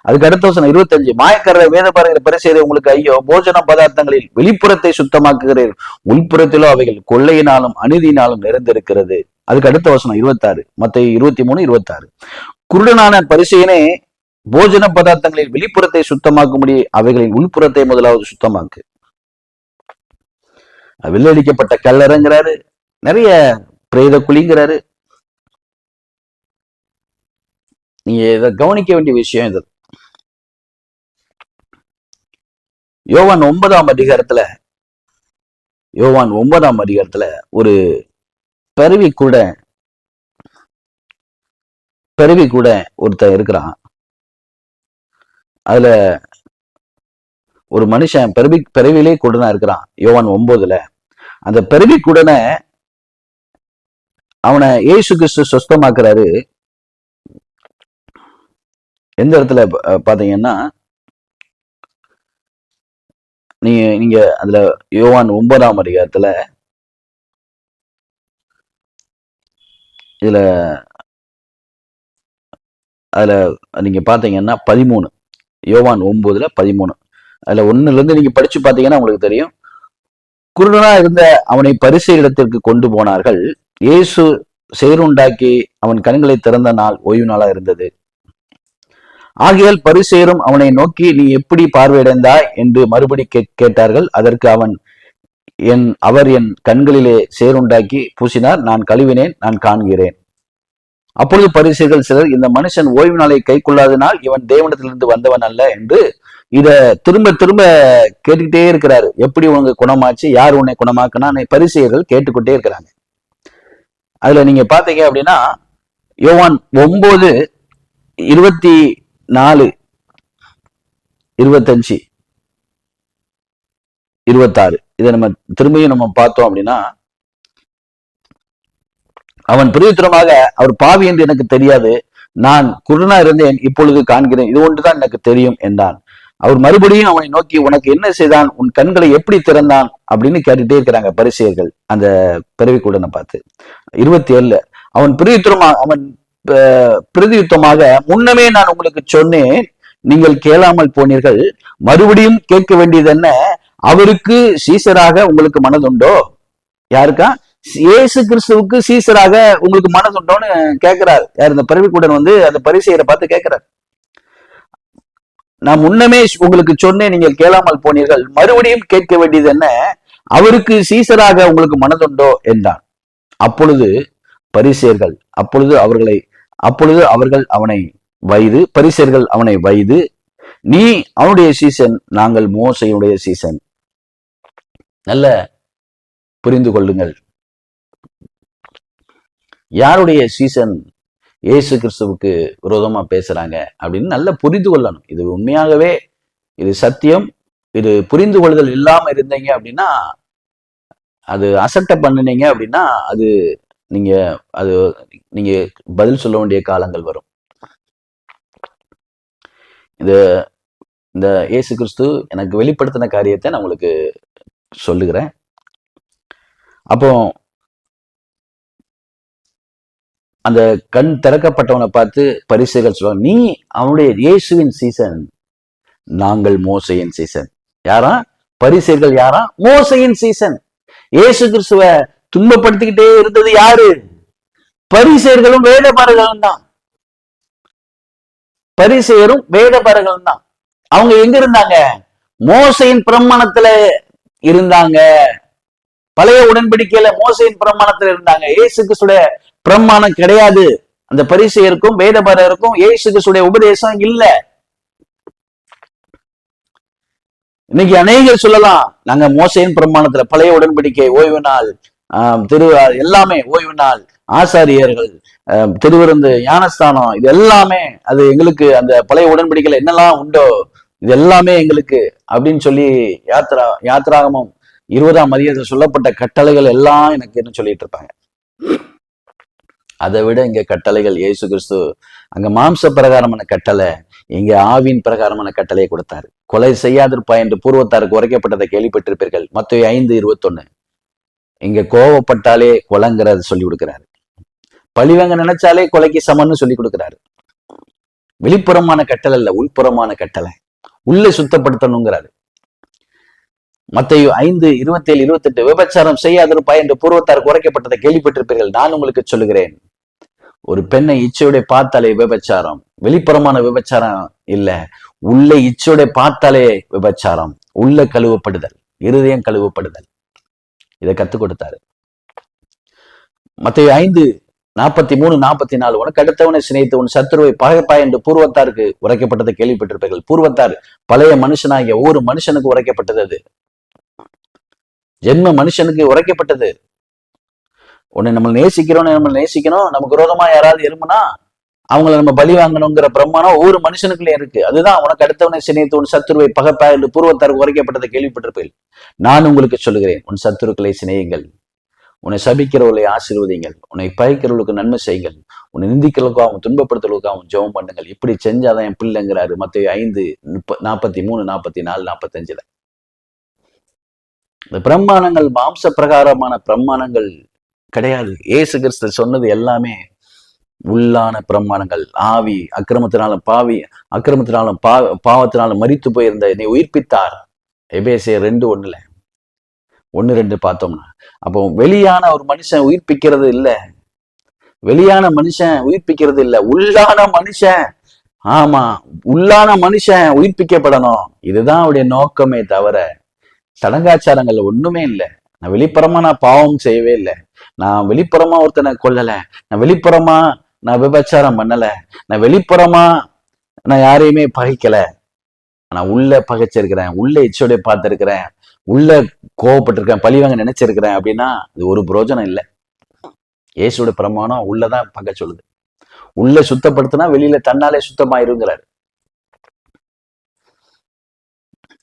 அதுக்கு அடுத்த வசனம் 25 மாயக்காரரை வேதபாரகரை பரிசேயரை உங்களுக்கு ஐயோ, போஜன பதார்த்தங்களில் வெளிப்புறத்தை சுத்தமாக்குகிறீர், உள்புறத்திலோ அவைகள் கொள்ளையினாலும் அநீதியினாலும் நிறைந்திருக்கிறது. அதுக்கு அடுத்த வசனம் 26, மத்தேயு 23:26 குருடனான பரிசேயனே, போஜன பதார்த்தங்களில் வெளிப்புறத்தை சுத்தமாக்கும்படி அவைகளின் உள்புறத்தை முதலாவது சுத்தமாக்கு. வெள்ளடிக்கப்பட்ட கல்லறைங்கிறாரு, நிறைய பிரேத குழிங்கிறாரு. நீங்க இதை கவனிக்க வேண்டிய விஷயம் இது. யோவான் 9ஆம் அதிகாரத்துல ஒரு பிறவி கூட ஒருத்தன் இருக்கிறான். அதுல ஒரு மனுஷன் பிறவிலே கூடனா இருக்கிறான். யோவான் 9 அந்த பிறவி கூடனை அவனை இயேசு கிறிஸ்து சுத்தமாக்குறாரு. எந்த இடத்துல பாத்தீங்கன்னா, நீங்க அதுல யோவான் 9ஆம் அதிகாரத்துல அதுல நீங்க பாத்தீங்கன்னா 13, யோவான் 9:13 அதுல 1 நீங்க படிச்சு பாத்தீங்கன்னா உங்களுக்கு தெரியும். குருடனா இருந்த அவனை பரிசேயரிடத்திற்கு கொண்டு போனார்கள். இயேசு சேருண்டாக்கி அவன் கண்களை திறந்த நாள் ஓய்வு நாளா இருந்தது. ஆகையால் பரிசேயரும் அவனை நோக்கி நீ எப்படி பார்வையடைந்தாய் என்று மறுபடி கேட்டார்கள். அதற்கு அவர் என் கண்களிலே சேருண்டாக்கி பூசினார், நான் கழுவினேன், நான் காண்கிறேன். அப்பொழுது பரிசேயர்கள் சிலர், இந்த மனுஷன் ஓய்வு நாளை கை கொள்ளாதனால் இவன் தேவனிடத்திலிருந்து வந்தவன் அல்ல என்று இத திரும்ப திரும்ப கேட்டுக்கிட்டே இருக்கிறாரு. எப்படி உனக்கு குணமாச்சு, யார் உன்னை குணமாக்குனா பரிசேயர்கள் கேட்டுக்கிட்டே இருக்கிறாங்க. அதுல நீங்க பாத்தீங்க அப்படின்னா யோவான் 9 24, 25, 26 இதை நம்ம திரும்பியும் நம்ம பார்த்தோம் அப்படின்னா, அவன் பிரதித்திரமாக, அவர் பாவி என்று எனக்கு தெரியாது, நான் குருடனா இருந்தேன், இப்பொழுது காண்கிறேன், இது ஒன்றுதான் எனக்கு தெரியும் என்றான். அவர் மறுபடியும் அவனை நோக்கி, உனக்கு என்ன செய்தான், உன் கண்களை எப்படி திறந்தான் அப்படின்னு கேட்டுட்டே இருக்கிறாங்க பரிசேயர்கள் அந்த பிறவிக்கூடனை பார்த்து. 27 அவன் பிரதியுத்தமாக, முன்னமே நான் உங்களுக்கு சொன்னேன், நீங்கள் கேளாமல் போனீர்கள், மறுபடியும் கேட்க வேண்டியது என்ன, அவருக்கு சீசராக உங்களுக்கு மனதுண்டோ? யாருக்கா? இயேசு கிறிஸ்துவுக்கு சீசராக உங்களுக்கு மனதுண்டோன்னு கேட்கிறார். யார்? இந்த பிறவிக்கூடன் அந்த பரிசேயரை பார்த்து கேட்கிறார். நான் முன்னமே உங்களுக்கு சொன்னேன், நீங்கள் கேளாமல் போனீர்கள், மறுபடியும் கேட்க வேண்டியது என்ன, அவருக்கு சீசராக உங்களுக்கு மனதுண்டோ என்றான். அப்பொழுது பரிசேயர்கள் அவர்கள் அவனை வைது, பரிசேயர்கள் அவனை வைது, நீ அவனுடைய சீசன், நாங்கள் மோசையுடைய சீசன். நல்ல புரிந்து கொள்ளுங்கள், யாருடைய சீசன் இயேசு கிறிஸ்துவுக்கு விரோதமா பேசுறாங்க அப்படின்னு நல்லா புரிந்து கொள்ளணும். இது உண்மையாகவே இது சத்தியம். இது புரிந்து கொள்ளுதல் இல்லாம இருந்தீங்க அப்படின்னா, அது அசட்டை பண்ணினீங்க அப்படின்னா, நீங்க பதில் சொல்ல வேண்டிய காலங்கள் வரும். இந்த இயேசு கிறிஸ்து எனக்கு வெளிப்படுத்தின காரியத்தை நான் உங்களுக்கு சொல்லுகிறேன். அப்போ அந்த கண் திறக்கப்பட்டவனை பார்த்து பரிசேயர்கள் சொல்லுவாங்க, நீ அவனுடைய இயேசுவின் சீசன், நாங்கள் மோசையின் சீசன். யாரா? பரிசேயர்கள் யாரா? மோசையின் சீசன். இயேசு கிறிஸ்துவ துன்பப்படுத்திக்கிட்டே இருந்தது யாரு? பரிசேயர்களும் வேதபாரர்களும் தான். பரிசேயரும் வேதபாரர்களும் தான். அவங்க எங்க இருந்தாங்க? மோசையின் பிரமாணத்துல இருந்தாங்க. பழைய உடன்படிக்கையில மோசையின் பிரமாணத்துல இருந்தாங்க. இயேசு கிறிஸ்துடைய பிரமாணம் கிடையாது. அந்த பரிசேயருக்கும் வேதபாரருக்கும் இயேசு கிறிஸ்துடைய உபதேசம் இல்ல. இன்னைக்கு அநேகர் சொல்லலாம், நாங்க மோசையின் பிரமாணத்துல, பழைய உடன்படிக்கை, ஓய்வு நாள், எல்லாமே ஓய்வு நாள், ஆசாரியர்கள், திருவிருந்து, ஞானஸ்தானம், இது எல்லாமே அது எங்களுக்கு அந்த பழைய உடன்படிக்கையில என்னெல்லாம் உண்டோ இது எல்லாமே எங்களுக்கு அப்படின்னு சொல்லி யாத்திராகமம் 20ஆம் அதிகாரத்தில் சொல்லப்பட்ட கட்டளைகள் எல்லாம் எனக்கு என்ன சொல்லிட்டு இருப்பாங்க. அதை விட இங்க கட்டளைகள், இயேசு கிறிஸ்து அங்க மாம்ச பிரகாரமான கட்டளை, இங்க ஆவின் பிரகாரமான கட்டளையை கொடுத்தாரு. கொலை செய்யாதிருப்பா என்று பூர்வத்தாருக்கு உரைக்கப்பட்டதை கேள்விப்பட்டிருப்பீர்கள். மத்தேயு 5:21. இங்க கோவப்பட்டாலே கொலைங்கிறத சொல்லி கொடுக்கிறாரு. பழிவாங்க நினைச்சாலே கொலைக்கு சமன்னு சொல்லி கொடுக்கிறாரு. வெளிப்புறமான கட்டளை இல்ல, உள்புறமான கட்டளை. உள்ளே சுத்தப்படுத்தணுங்கிறாரு. மத்தேயு 5:27, 28 விபச்சாரம் செய்யாதிருப்பா என்று பூர்வத்தாருக்கு உரைக்கப்பட்டதை கேள்விப்பட்டிருப்பீர்கள். நான் உங்களுக்கு சொல்லுகிறேன், ஒரு பெண்ணை இச்சையோட பார்த்தாலே விபச்சாரம். வெளிப்புறமான விபச்சாரம் இல்ல, உள்ளே இச்சையோட பார்த்தாலே விபச்சாரம். உள்ள கழுவப்படுதல், இருதயம் கழுவப்படுதல், இதை கத்துக் கொடுத்தாரு. மத்தேயு 5:43, 44 உனக்கு அடுத்தவனை சினைத்து உன் சத்துருவை பகைப்பாய் என்று பூர்வத்தாருக்கு உரைக்கப்பட்டதை கேள்விப்பட்டிருப்பீர்கள். பூர்வத்தார் பழைய மனுஷனாகிய ஒவ்வொரு மனுஷனுக்கு உரைக்கப்பட்டது. அது ஜென்ம மனுஷனுக்கு உரைக்கப்பட்டது. உன்னை நம்ம நேசிக்கிறோம், நமக்கு விரோதமா யாராவது இருமுனா அவங்கள நம்ம பலி வாங்கணுங்கிற பிரமாணம் ஒவ்வொரு மனுஷனுக்குள்ளே இருக்கு. அதுதான் உனக்கு அடுத்தவனை சினைத்து உன் சத்துருவை பகைப்பாய் என்று பூர்வத்தாருக்கு உரைக்கப்பட்டதை கேள்விப்பட்டிருப்பீர்கள். நான் உங்களுக்கு சொல்லுகிறேன், உன் சத்துருக்களை சினையுங்கள், உன்னை சபிக்கிறவர்களை ஆசீர்வதிங்கள், உன்னை பகைக்கிறவர்களுக்கு நன்மை செய்யுங்கள், உன்னை நிந்திக்கிறவர்களுக்காகவும் துன்பப்படுத்துவதற்காகவும் ஜெபம் பண்ணுங்கள். இப்படி செஞ்சாதான் என் பிள்ளைங்கிறாரு. மத்தேயு 5:43, 44, 45. இந்த பிரமாணங்கள் மாம்ச பிரகாரமான பிரமாணங்கள் கிடையாது. இயேசு கிறிஸ்து சொன்னது எல்லாமே உள்ளான பிரமாணங்கள். ஆவி அக்கிரமத்தினாலும் பாவத்தினாலும் மரித்து போயிருந்த என்னை உயிர்ப்பித்தார். எபேசியர் 2:1, 1-2 பார்த்தோம்னா, அப்போ வெளியான ஒரு மனுஷன் உயிர்ப்பிக்கிறது இல்ல, உள்ளான மனுஷன். ஆமா, உள்ளான மனுஷன் உயிர்ப்பிக்கப்படணும். இதுதான் அவருடைய நோக்கமே தவிர சடங்காச்சாரங்கள்ல ஒண்ணுமே இல்லை. நான் வெளிப்புறமா பாவம் செய்யவே இல்லை, நான் வெளிப்புறமா ஒருத்தனை கொல்லல, நான் வெளிப்புறமா நான் விபச்சாரம் பண்ணல, நான் வெளிப்புறமா நான் யாரையுமே பகைக்கல, நான் உள்ள பகைச்சிருக்கிறேன், உள்ள இச்சோடைய பார்த்திருக்கிறேன், உள்ள கோவப்பட்டிருக்கேன், பழிவாங்க நினைச்சிருக்கிறேன் அப்படின்னா அது ஒரு பிரயோஜனம் இல்லை. இயேசுவோட பிரமாணம் உள்ளதான் பகை சொல்லுது. உள்ள சுத்தப்படுத்தினா வெளியில தன்னாலே சுத்தமாயிருங்கிறார்.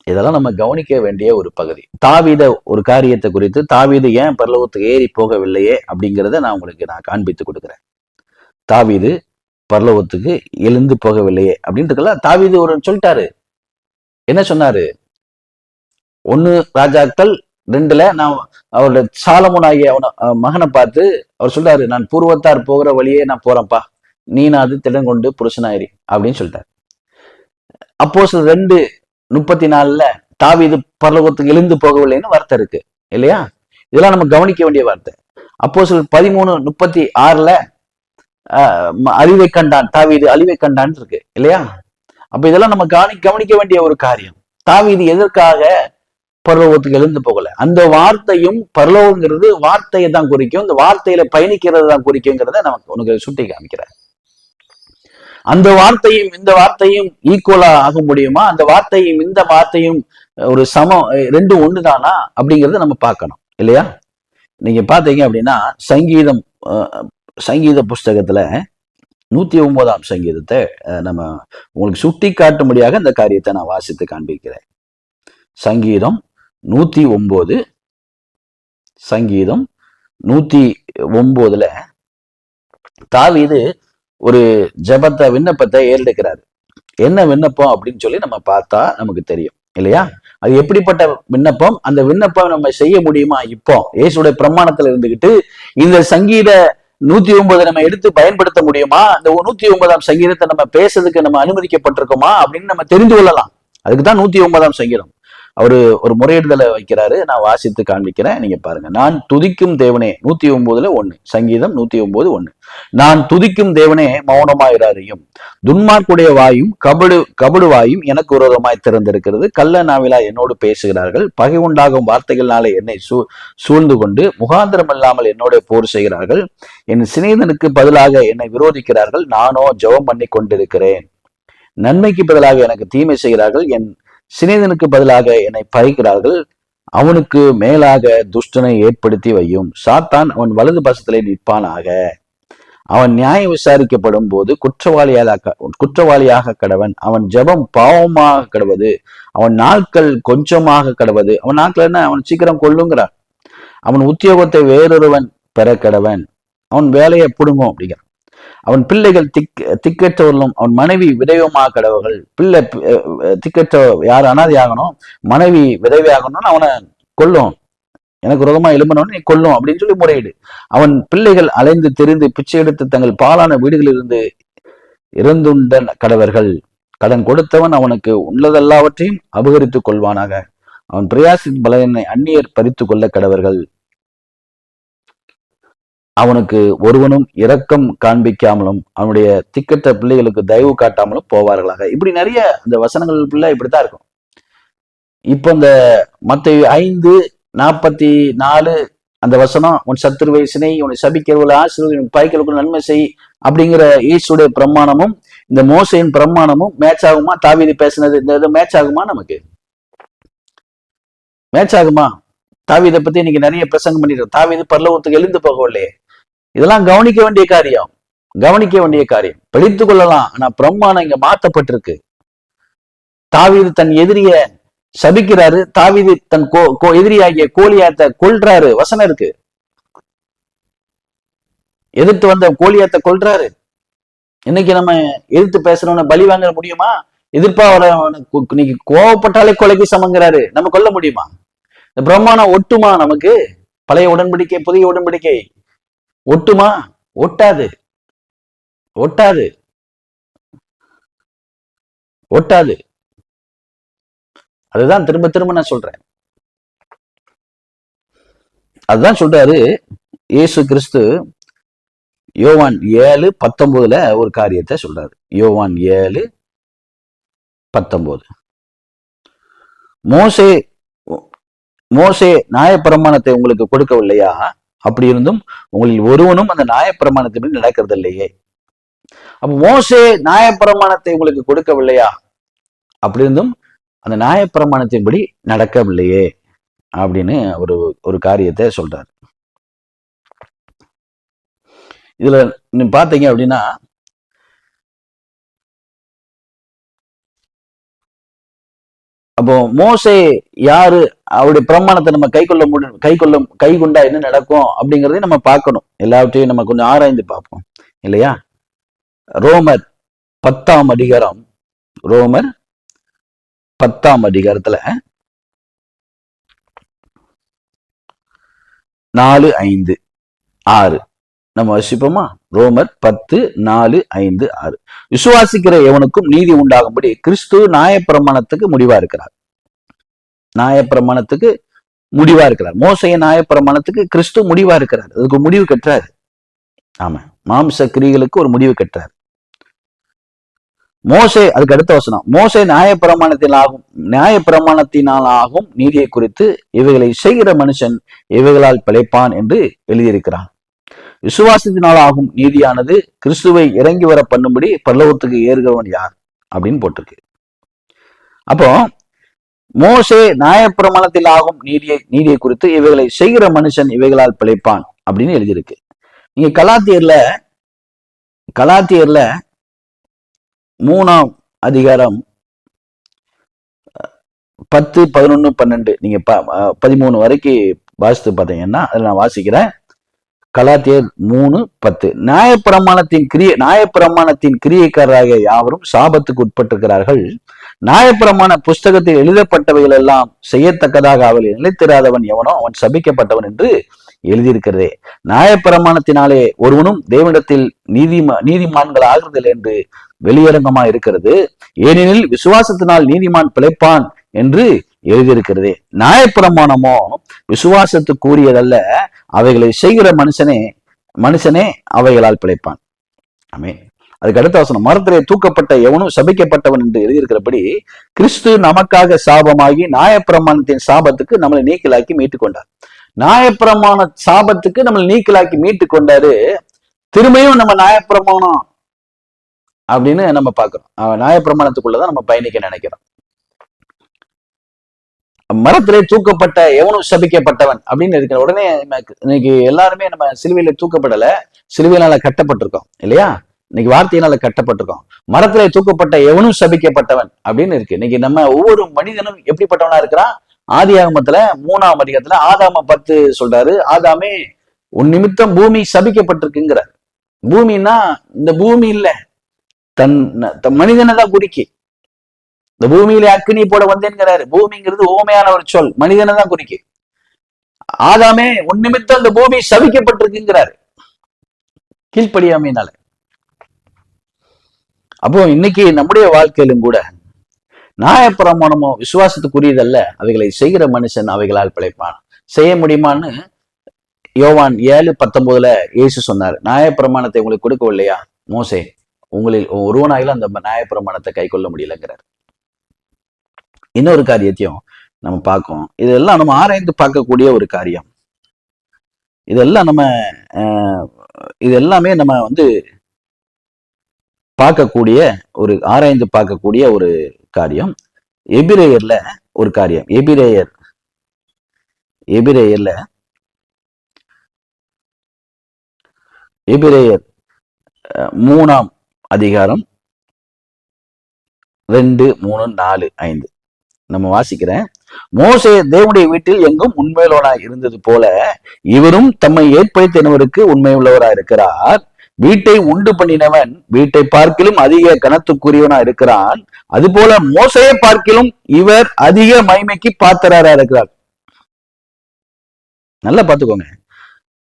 இதெல்லாம் நம்ம கவனிக்க வேண்டிய ஒரு பகுதி. தாவீத ஒரு காரியத்தை குறித்து, தாவீது ஏன் பரலோகத்துக்கு ஏறி போகவில்லையே அப்படிங்கிறத நான் உங்களுக்கு காண்பித்து கொடுக்குறேன். தாவீது பரலோகத்துக்கு எழுந்து போகவில்லையே அப்படின்றதுல தாவீது ஒரு சொல்லிட்டாரு. என்ன சொன்னாரு? 1 ராஜாக்கள் 2ல நான் அவருடைய சாலமோன் ஆகிய மகனை பார்த்து அவர் சொல்றாரு, நான் பூர்வத்தார் போகிற வழியே நான் போறேன்ப்பா, நீ நான் அது திடன் கொண்டு புருஷனாயிரி அப்படின்னு சொல்லிட்டாரு. அப்போஸ்தலர் 2:34 தாவீது பரலோகத்துக்கு எழுந்து போகவில்லைன்னு வார்த்தை இருக்கு இல்லையா? இதெல்லாம் நம்ம கவனிக்க வேண்டிய வார்த்தை. அப்போஸ்தலர் 13:36 அழிவை கண்டான், தாவீது அழிவை கண்டான் இருக்கு இல்லையா? அப்ப இதெல்லாம் நம்ம கவனிக்க வேண்டிய ஒரு காரியம். தாவீது எதற்காக பரலோகத்துக்கு எழுந்து போகல? அந்த வார்த்தையும் பரலோகங்கிறது வார்த்தையை தான் குறிக்கும், இந்த வார்த்தையில பயணிக்கிறது தான் குறிக்குங்கிறத நமக்கு உனக்கு சுட்டி காமிக்கிறேன். அந்த வார்த்தையும் இந்த வார்த்தையும் ஈக்குவலா ஆக முடியுமா? அந்த வார்த்தையும் இந்த வார்த்தையும் ஒரு சமம், ரெண்டும் ஒண்ணுதானா அப்படிங்கறத நம்ம பார்க்கணும் இல்லையா? நீங்க பாத்தீங்க அப்படின்னா சங்கீத புஸ்தகத்துல 109ஆம் சங்கீதத்தை நம்ம உங்களுக்கு சுட்டி காட்டும்படியாக இந்த காரியத்தை நான் வாசித்து காண்பிக்கிறேன். சங்கீதம் 109 சங்கீதம் 109ல தாவீது ஒரு ஜெபத்தை விண்ணப்பத்தை ஏறெடுக்கிறாரு. என்ன விண்ணப்பம் அப்படின்னு சொல்லி நம்ம பார்த்தா நமக்கு தெரியும் இல்லையா? அது எப்படிப்பட்ட விண்ணப்பம்? அந்த விண்ணப்பம் நம்ம செய்ய முடியுமா? இப்போ இயேசுடைய பிரமாணத்துல இருந்துகிட்டு இந்த சங்கீத 109 நம்ம எடுத்து பயன்படுத்த முடியுமா? இந்த 109ஆம் சங்கீதத்தை நம்ம பேசுறதுக்கு நம்ம அனுமதிக்கப்பட்டிருக்கோமா அப்படின்னு நம்ம தெரிந்து கொள்ளலாம். அதுக்குதான் 109ஆம் சங்கீதம். அவரு ஒரு முறையிடுதலை வைக்கிறாரு. நான் வாசித்து காண்பிக்கிறேன், நீங்க பாருங்க. நான் துதிக்கும் தேவனே, 109ல 1, சங்கீதம் 109:1. நான் துதிக்கும் தேவனே மௌனமாயிராதையும், துன்மார்க்குடைய வாயும் கபடு வாயும் எனக்கு விரோதமாய் திறந்திருக்கிறது. கள்ள நாவிலா என்னோடு பேசுகிறார்கள், பகை உண்டாகும் வார்த்தைகளாலே என்னை சூழ்ந்து கொண்டு முகாந்திரம் இல்லாமல் என்னோட போர் செய்கிறார்கள். என் சிநேகிதனுக்கு பதிலாக என்னை விரோதிக்கிறார்கள், நானோ ஜெபம் பண்ணி கொண்டிருக்கிறேன். நன்மைக்கு பதிலாக எனக்கு தீமை செய்கிறார்கள், என் சிநேகிதனுக்கு பதிலாக என்னை பகைக்கிறார்கள். அவனுக்கு மேலாக துஷ்டனை ஏற்படுத்தி வையும். சாத்தான் அவன் வலது பசத்திலே நிற்பானாக. அவன் நியாயம் விசாரிக்கப்படும் போது குற்றவாளியாக கடவன். அவன் ஜெபம் பாவமாக கடவது. அவன் நாட்கள் கொஞ்சமாக கடவது. அவன் நாட்கள் என்ன? அவன் சீக்கிரம் கொள்ளுங்கிறான். அவன் உத்தியோகத்தை வேறொருவன் பெற கடவன். அவன் வேலையை பிடுங்கும் அப்படிங்கிறான். அவன் பிள்ளைகள் திக்கற்றவர்களும் அவன் மனைவி விதவையமாக கடவர்கள். பிள்ளை திக்கற்ற யார் அனாதை ஆகணும், மனைவி விதவை ஆகணும்னு அவனை கொல்லும், எனக்கு விரோதமா எழும்பணும்னு நீ கொல்லும் அப்படின்னு சொல்லி முறையீடு. அவன் பிள்ளைகள் அலைந்து தெரிந்து பிச்சை எடுத்து தங்கள் பாலான வீடுகளில் இருந்து இறந்துண்ட கடவர்கள். கடன் கொடுத்தவன் அவனுக்கு உள்ளதெல்லாவற்றையும் அபகரித்துக் கொள்வானாக. அவன் பிரயாசின் பலனை அந்நியர் பறித்து கொள்ள கடவர்கள். அவனுக்கு ஒருவனும் இரக்கம் காண்பிக்காமலும் அவனுடைய திக்கற்ற பிள்ளைகளுக்கு தயவு காட்டாமலும் போவார்களாக. இப்படி நிறைய இந்த வசனங்கள் இப்படித்தான் இருக்கும். இப்ப இந்த மத்தேயு 5:44 அந்த வசனம், உன் சத்துருவை சினை, உன்னை சபிக்கிறவர்களை ஆசீர்வதி, பகைக்கிறவர்களுக்கு நன்மை செய் அப்படிங்கிற இயேசுடைய பிரமாணமும் இந்த மோசையின் பிரமாணமும் மேட்ச் ஆகுமா? தாவீது பேசினது இந்த இது மேட்ச் ஆகுமா? நமக்கு மேட்ச் ஆகுமா? தாவீதை பத்தி இன்னைக்கு நிறைய பிரசங்கம் பண்ணிட்டு தாவீது பரலோகத்துக்கு எழுந்து போகவில்லையே. இதெல்லாம் கவனிக்க வேண்டிய காரியம். பிடித்து கொள்ளலாம். ஆனா பிரமாணம் இங்க மாற்றப்பட்டிருக்கு. தாவீது தன் எதிரிய சபிக்கிறாரு. தாவீது தன் எதிரியாகிய கோலியாத்தை கொல்றாரு. வசனம் இருக்கு. எதிர்த்து வந்த கோலியாத்தை கொல்றாரு. இன்னைக்கு நம்ம எதிர்த்து பேசுறவன பலி வாங்க முடியுமா? எதிர்ப்பா இன்னைக்கு கோவப்பட்டாலே கொலைக்கு சமங்கிறாரு. நம்ம கொல்ல முடியுமா? இந்த பிரமாணம் ஒட்டுமா? நமக்கு பழைய உடன்படிக்கை புதிய உடன்படிக்கை ஒட்டுமா? ஒட்டாது. அதுதான் திரும்ப திரும்ப நான் சொல்றேன். அதுதான் சொல்றாரு இயேசு கிறிஸ்து யோவான் 7:19 ஒரு காரியத்தை சொல்றாரு. யோவான் 7:19 மோசே நியாயப்பிரமாணத்தை உங்களுக்கு கொடுக்கவில்லையா? அப்படி இருந்தும் உங்களில் ஒருவனும் அந்த நியாயப்பிரமாணத்தின்படி நடக்கிறது இல்லையே. அப்ப மோசே நியாயப்பிரமாணத்தை உங்களுக்கு கொடுக்கவில்லையா? அப்படி இருந்தும் அந்த நியாயப்பிரமாணத்தின்படி நடக்கவில்லையே அப்படின்னு ஒரு காரியத்தை சொல்றாரு. இதுல நீங்க பாத்தீங்க அப்படின்னா அப்போ மோசே யாரு, அவருடைய பிரமாணத்தை நம்ம கை கொண்டா என்ன நடக்கும் அப்படிங்கறதையும் நம்ம பார்க்கணும். எல்லாவற்றையும் நம்ம கொஞ்சம் ஆராய்ந்து பார்ப்போம் இல்லையா? ரோமர் 10ஆம் அதிகாரம், ரோமர் 10ஆம் அதிகாரத்துல 4, 5, 6 நம்ம வசிப்போமா? ரோமர் 10, 4, 5, 6. விசுவாசிக்கிற எவனுக்கும் நீதி உண்டாகும்படி கிறிஸ்து நியாயப்பிரமாணத்துக்கு முடிவா இருக்கிறார். நியாயப்பிரமாணத்துக்கு முடிவா இருக்கிறார். மோசைய நியாயப்பிரமாணத்துக்கு கிறிஸ்து முடிவா இருக்கிறார். அதுக்கு முடிவு கட்டுறாரு. ஆமா, மாம்ச கிரிகளுக்கு ஒரு முடிவு கட்டுறாரு. மோசே, அதுக்கு அடுத்த வசனம், மோசே நியாயப்பிரமாணத்தினாலாகும் நீதியை குறித்து இவைகளை செய்கிற மனுஷன் இவைகளால் பிழைப்பான் என்று எழுதியிருக்கிறான். விசுவாசத்தினாலாகும் நீதியானது கிறிஸ்துவை இறங்கி வர பண்ணும்படி பரலோகத்துக்கு ஏறுகிறவன் யார் அப்படின்னு போட்டிருக்கு. அப்போ மோசே நியாயப்பிரமாணத்தில் ஆகும் நீதியை குறித்து இவைகளை செய்கிற மனுஷன் இவைகளால் பிழைப்பான் அப்படின்னு எழுதியிருக்கு. நீங்க கலாத்தியர்ல 3ஆம் அதிகாரம் 10, 11, 12 நீங்க 13 வரைக்கும் வாசித்து பார்த்தீங்கன்னா, அதில் நான் வாசிக்கிறேன். கலாத்தியர் 3:10. நியாயப்பிரமாணத்தின் கிரியைக்காரராக யாவரும் சாபத்துக்கு உட்பட்டிருக்கிறார்கள். நியாயப்பிரமாண புஸ்தகத்தில் எழுதப்பட்டவைகள் எல்லாம் செய்யத்தக்கதாக அவள் நிலைத்திராதவன் எவனோ அவன் சபிக்கப்பட்டவன் என்று எழுதியிருக்கிறதே. நியாயப்பிரமாணத்தினாலே ஒருவனும் தேவனிடத்தில் நீதிமான்கள் ஆகுறதில்லை என்று வெளியரங்கமா இருக்கிறது. ஏனெனில் விசுவாசத்தினால் நீதிமான் பிழைப்பான் என்று எழுதியிருக்கிறதே. நியாயப்பிரமாணமோ விசுவாசத்துக்குரியதல்ல, அவைகளை செய்கிற மனுஷனே அவைகளால் பிழைப்பான். ஆமென். அதுக்கு அடுத்த வசனம், மரத்திலே தூக்கப்பட்ட எவனும் சபிக்கப்பட்டவன் என்று எழுதியிருக்கிறபடி கிறிஸ்து நமக்காக சாபமாகி நியாயப்பிரமாணத்தின் சாபத்துக்கு நம்மளை நீக்கலாக்கி மீட்டுக் கொண்டார். நியாயப்பிரமாண சாபத்துக்கு நம்மளை நீக்கலாக்கி மீட்டுக் கொண்டாரு. திரும்பியும் நம்ம நியாயப்பிரமாணம் அப்படின்னு நம்ம பார்க்கிறோம். நியாயப்பிரமாணத்துக்குள்ளதான் நம்ம பயணிக்க நினைக்கிறோம். மரத்திலே தூக்கப்பட்ட எவனும் சபிக்கப்பட்டவன் அப்படின்னு இருக்கிற உடனே இன்னைக்கு எல்லாருமே நம்ம சிலுவையில தூக்கப்படல, சிலுவையினால கட்டப்பட்டிருக்கோம் இல்லையா? இன்னைக்கு வார்த்தையினால கட்டப்பட்டிருக்கோம். மரத்திலே தூக்கப்பட்ட எவனும் சபிக்கப்பட்டவன் அப்படின்னு இருக்கு. இன்னைக்கு நம்ம ஒவ்வொரு மனிதனும் எப்படிப்பட்டவனா இருக்கிறான்? ஆதியாகமத்துல 3ஆம் அதிகாரத்துல ஆதாம 10 சொல்றாரு, ஆதாமே உன் நிமித்தம் பூமி சபிக்கப்பட்டிருக்குங்கிறார். பூமின்னா இந்த பூமி இல்ல, தன் மனிதனை தான் குறிக்கி. இந்த பூமியில அக்கினி போட வந்தேன்கிறாரு. பூமிங்கிறது ஓமையான ஒரு சொல், மனிதனை தான் குறிக்கி. ஆதாமே உன் நிமித்தம் இந்த பூமி சபிக்கப்பட்டிருக்குங்கிறாரு, கீழ்ப்படியாமையினால. அப்போ இன்னைக்கு நம்முடைய வாழ்க்கையிலும் கூட நியாயப்பிரமாணமோ விசுவாசத்துக்குரியதல்ல, அவைகளை செய்கிற மனுஷன் அவைகளால் பிழைப்பான். செய்ய முடியுமான்னு யோவான் 7:19 இயேசு சொன்னார். நியாயப்பிரமாணத்தை உங்களுக்கு கொடுக்கவில்லையா மோசே? உங்களில் ஒருவனாயிலும் அந்த நியாயப்பிரமாணத்தை கை கொள்ள முடியலங்கிறார். இன்னொரு காரியத்தையும் நம்ம பார்க்கோம். இதெல்லாம் நம்ம ஆராய்ந்து பார்க்கக்கூடிய ஒரு காரியம். இது எல்லாமே நம்ம பார்க்கக்கூடிய ஒரு ஆராய்ந்து பார்க்கக்கூடிய ஒரு காரியம். எபிரேயர்ல ஒரு காரியம். எபிரேயர் 3ஆம் அதிகாரம் 2, 3, 4, 5 நம்ம வாசிக்கிறேன். மோசே தேவனுடைய வீட்டில் எங்கும் உண்மையுள்ளவராய் இருந்தது போல இவரும் தம்மை ஏற்படுத்தினவருக்கு உண்மை உள்ளவராய் இருக்கிறார். வீட்டை உண்டு பண்ணினவன் வீட்டை பார்க்கிலும் அதிக கனத்துக்குரியவனா இருக்கிறான். அதுபோல மோசையை பார்க்கிலும் இவர் அதிக மகிமைக்கு பாத்திரரா இருக்கிறார். நல்லா பார்த்துக்கோங்க.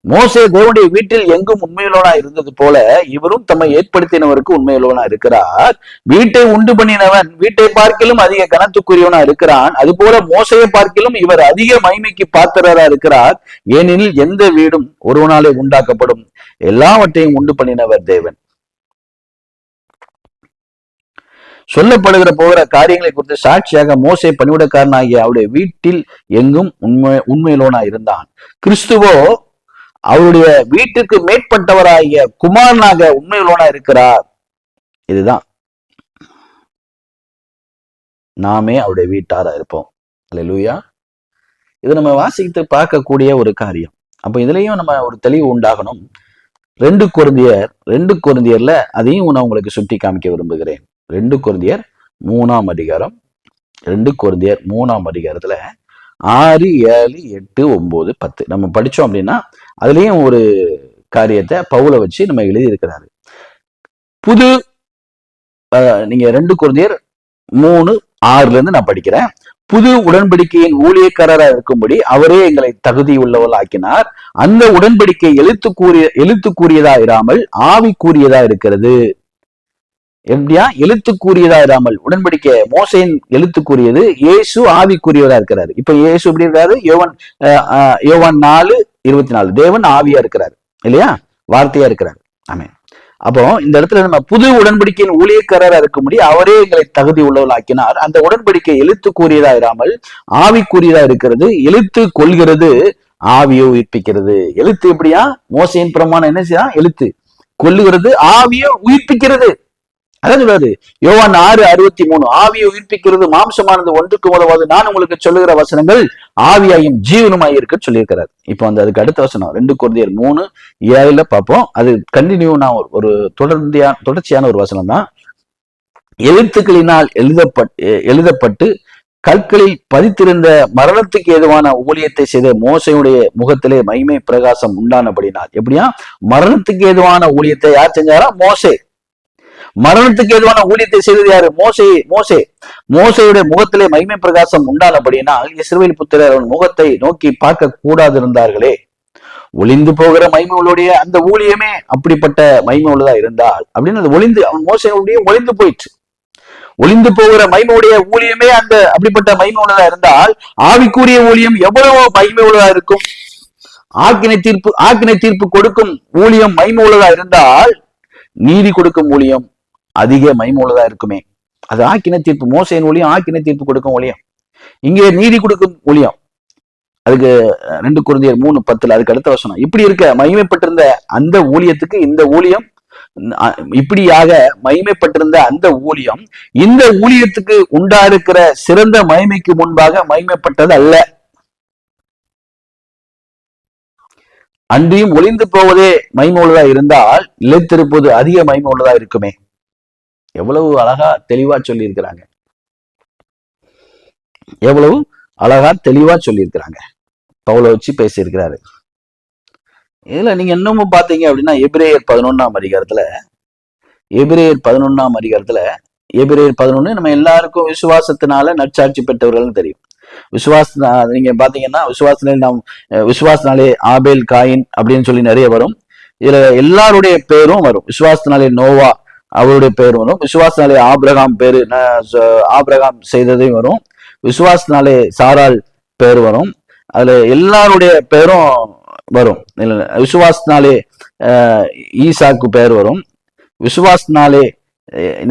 மோசே தேவனுடைய வீட்டில் எங்கும் உண்மையுள்ளவனா இருந்தது போல இவரும் தம்மை ஏற்படுத்தினவருக்கு உண்மையுள்ளவனா இருக்கிறார். வீட்டை உண்டு பண்ணினவன் வீட்டை பார்க்கிலும் அதிக கனத்துக்குரியவனா இருக்கிறான். அதுபோல மோசையை பார்க்கிலும் இவர் அதிக மகிமைக்கு பாத்திரரா இருக்கிறார். ஏனெனில் எந்த வீடும் ஒருவனாலே உண்டாக்கப்படும், எல்லாவற்றையும் உண்டு பண்ணினவர் தேவன். சொல்லப்படுகிற போகிற காரியங்களை குறித்து சாட்சியாக மோசே பணிவிடக்காரனாகிய அவருடைய வீட்டில் எங்கும் உண்மையுள்ளவனா இருந்தான். கிறிஸ்துவோ அவருடைய வீட்டுக்கு மேற்பட்டவராகிய குமாரனாக உண்மையுள்ளவனா இருக்கிறார். இதுதான் நாமே அவருடைய வீட்டாரா இருப்போம். அல்லேலூயா. இது நம்ம வாசித்து பார்க்கக்கூடிய ஒரு காரியம். அப்ப இதுலயும் நம்ம ஒரு தெளிவு உண்டாகணும். 2 கொரிந்தியர்ல அதையும் நான் உங்களுக்கு சுட்டி காமிக்க விரும்புகிறேன். 2 கொரிந்தியர் 3ஆம் அதிகாரம் 2 கொரிந்தியர் 3ஆம் அதிகாரத்துல 6, 7, 8, 9, 10 நம்ம படிச்சோம் அப்படின்னா அதுலயும் ஒரு காரியத்தை பவுலை வச்சு நம்ம எழுதி இருக்கிறாரு. புது நீங்க 2 கொரிந்தியர் 3:6 இருந்து நான் படிக்கிறேன். புது உடன்படிக்கையின் ஊழியக்காரராக இருக்கும்படி அவரே எங்களை தகுதி உள்ளவர்கள் ஆக்கினார். அந்த உடன்படிக்கை எழுத்து கூறியதா இராமல் ஆவி கூறியதா இருக்கிறது. எப்படியா? எழுத்து கூறியதா இராமல். உடன்படிக்கை மோசையின் எழுத்து கூறியது, இயேசு ஆவி கூறியவரா இருக்கிறாரு. இப்ப இயேசு எப்படி இருக்காரு? யோவான் 4:24 தேவன் ஆவியா இருக்கிறாரு இல்லையா, வார்த்தையா இருக்கிறாரு. ஆமென். அப்போ இந்த இடத்துல நம்ம புது உடன்படிக்கையின் ஊழியக்காரரா இருக்கும்படி அவரே எங்களை தகுதி உள்ளவர்கள் ஆக்கினார். அந்த உடன்படிக்கை எழுத்து கூறியதா இராமல் ஆவி கூறியதா இருக்கிறது. எழுத்து கொள்கிறது, ஆவியை உயிர்ப்பிக்கிறது. எழுத்து எப்படியா? மோசையின் பிரமாணம் என்ன செய்யா? எழுத்து கொல்லுகிறது, ஆவியை உயிர்ப்பிக்கிறது. அதான் சொல்றாரு யோவான் 6:63 ஆவியை உயிர்ப்பிக்கிறது, மாம்சமானது ஒன்றுக்கு உதவாது, நான் உங்களுக்கு சொல்லுகிற வசனங்கள் ஆவியாயும் ஜீவனுமாய் இருக்க சொல்லியிருக்கிறார். இப்போ அந்த அதுக்கு அடுத்த வசனம் 2 கொரிந்தியர் 3:7 பார்ப்போம். அது கண்டினியூ நான் ஒரு தொடர்ச்சியான ஒரு வசனம் தான். எழுத்துக்களினால் எழுதப்பட்டு கற்களில் பதித்திருந்த மரணத்துக்கு ஏதுவான ஊழியத்தை செய்த மோசையுடைய முகத்திலே மகிமை பிரகாசம் உண்டானபடினால். எப்படியா? மரணத்துக்கு ஏதுவான ஊழியத்தை யார் செஞ்சாரா? மோசே. மரணத்துக்கு ஏதுவான ஊழியத்தை செய்தது யாரு? மோசையுடைய முகத்திலே மகிமை பிரகாசம் உண்டானபடியினால் இஸ்ரவேல் புத்திரர் அவன் முகத்தை நோக்கி பார்க்க கூடாது இருந்தார்களே. ஒளிந்து போகிற மகிமை உள்ளுடைய அந்த ஊழியமே அப்படிப்பட்ட மகிமை உள்ளதா இருந்தால் அப்படின்னு அது அவன் மோசையுடைய ஒளிந்து போயிற்று. ஒளிந்து போகிற மகிமையுடைய ஊழியமே அந்த அப்படிப்பட்ட மகிமை உள்ளதா இருந்தால் ஆவிக்குரிய ஊழியம் எவ்வளவோ மகிமை உள்ளதா இருக்கும். ஆக்கினை தீர்ப்பு கொடுக்கும் ஊழியம் மகிமை உள்ளதா இருந்தால் நீதி கொடுக்கும் ஊழியம் அதிக மகிமை உள்ளதா இருக்குமே. அது ஆக்கினை தீர்ப்பு. மோசையின் ஊழியம் ஆக்கினை தீர்ப்பு கொடுக்கும் ஊழியம். இங்கே நீதி கொடுக்கும் ஊழியம். அதுக்கு 2 கொரிந்தியர் 3:10 அதுக்கு அடுத்த வசனம். இப்படி இருக்க மகிமைப்பட்டிருந்த அந்த ஊழியத்துக்கு இந்த ஊழியம், இப்படியாக மகிமைப்பட்டிருந்த அந்த ஊழியம் இந்த ஊழியத்துக்கு உண்டா இருக்கிற சிறந்த மகிமைக்கு முன்பாக மகிமைப்பட்டது அல்ல. அன்றியும் ஒளிந்து போவதே மகிமை உள்ளதா இருந்தால் நிலைத்திருப்பது அதிக மகிமை உள்ளதா இருக்குமே. எவ்வளவு அழகா தெளிவா சொல்லி இருக்கிறாங்க. எவ்வளவு அழகா தெளிவா சொல்லி இருக்கிறாங்க. பவுலை வச்சு பேசியிருக்கிறாரு. இதுல நீங்க இன்னமும் பாத்தீங்க அப்படின்னா எபிரேயர் 11ஆம் அதிகாரத்துல எபிரேயர் 11 நம்ம எல்லாருக்கும் விசுவாசத்தினால நற்சாட்சி பெற்றவர்கள் தெரியும். நீங்க பாத்தீங்கன்னா விசுவாசனாலே ஆபேல், காயின் அப்படின்னு சொல்லி நிறைய வரும். இதுல எல்லாருடைய பேரும் வரும். விசுவாசத்தினாலே நோவா அவருடைய பேர் வரும். விசுவாசனாலே ஆபிரகாம் செய்ததையும் வரும். விசுவாசனாலே சாராள் பேர் வரும். அதுல எல்லாருடைய பேரும் வரும். விசுவாசனாலே ஈசாக்கு பேர் வரும். விசுவாசனாலே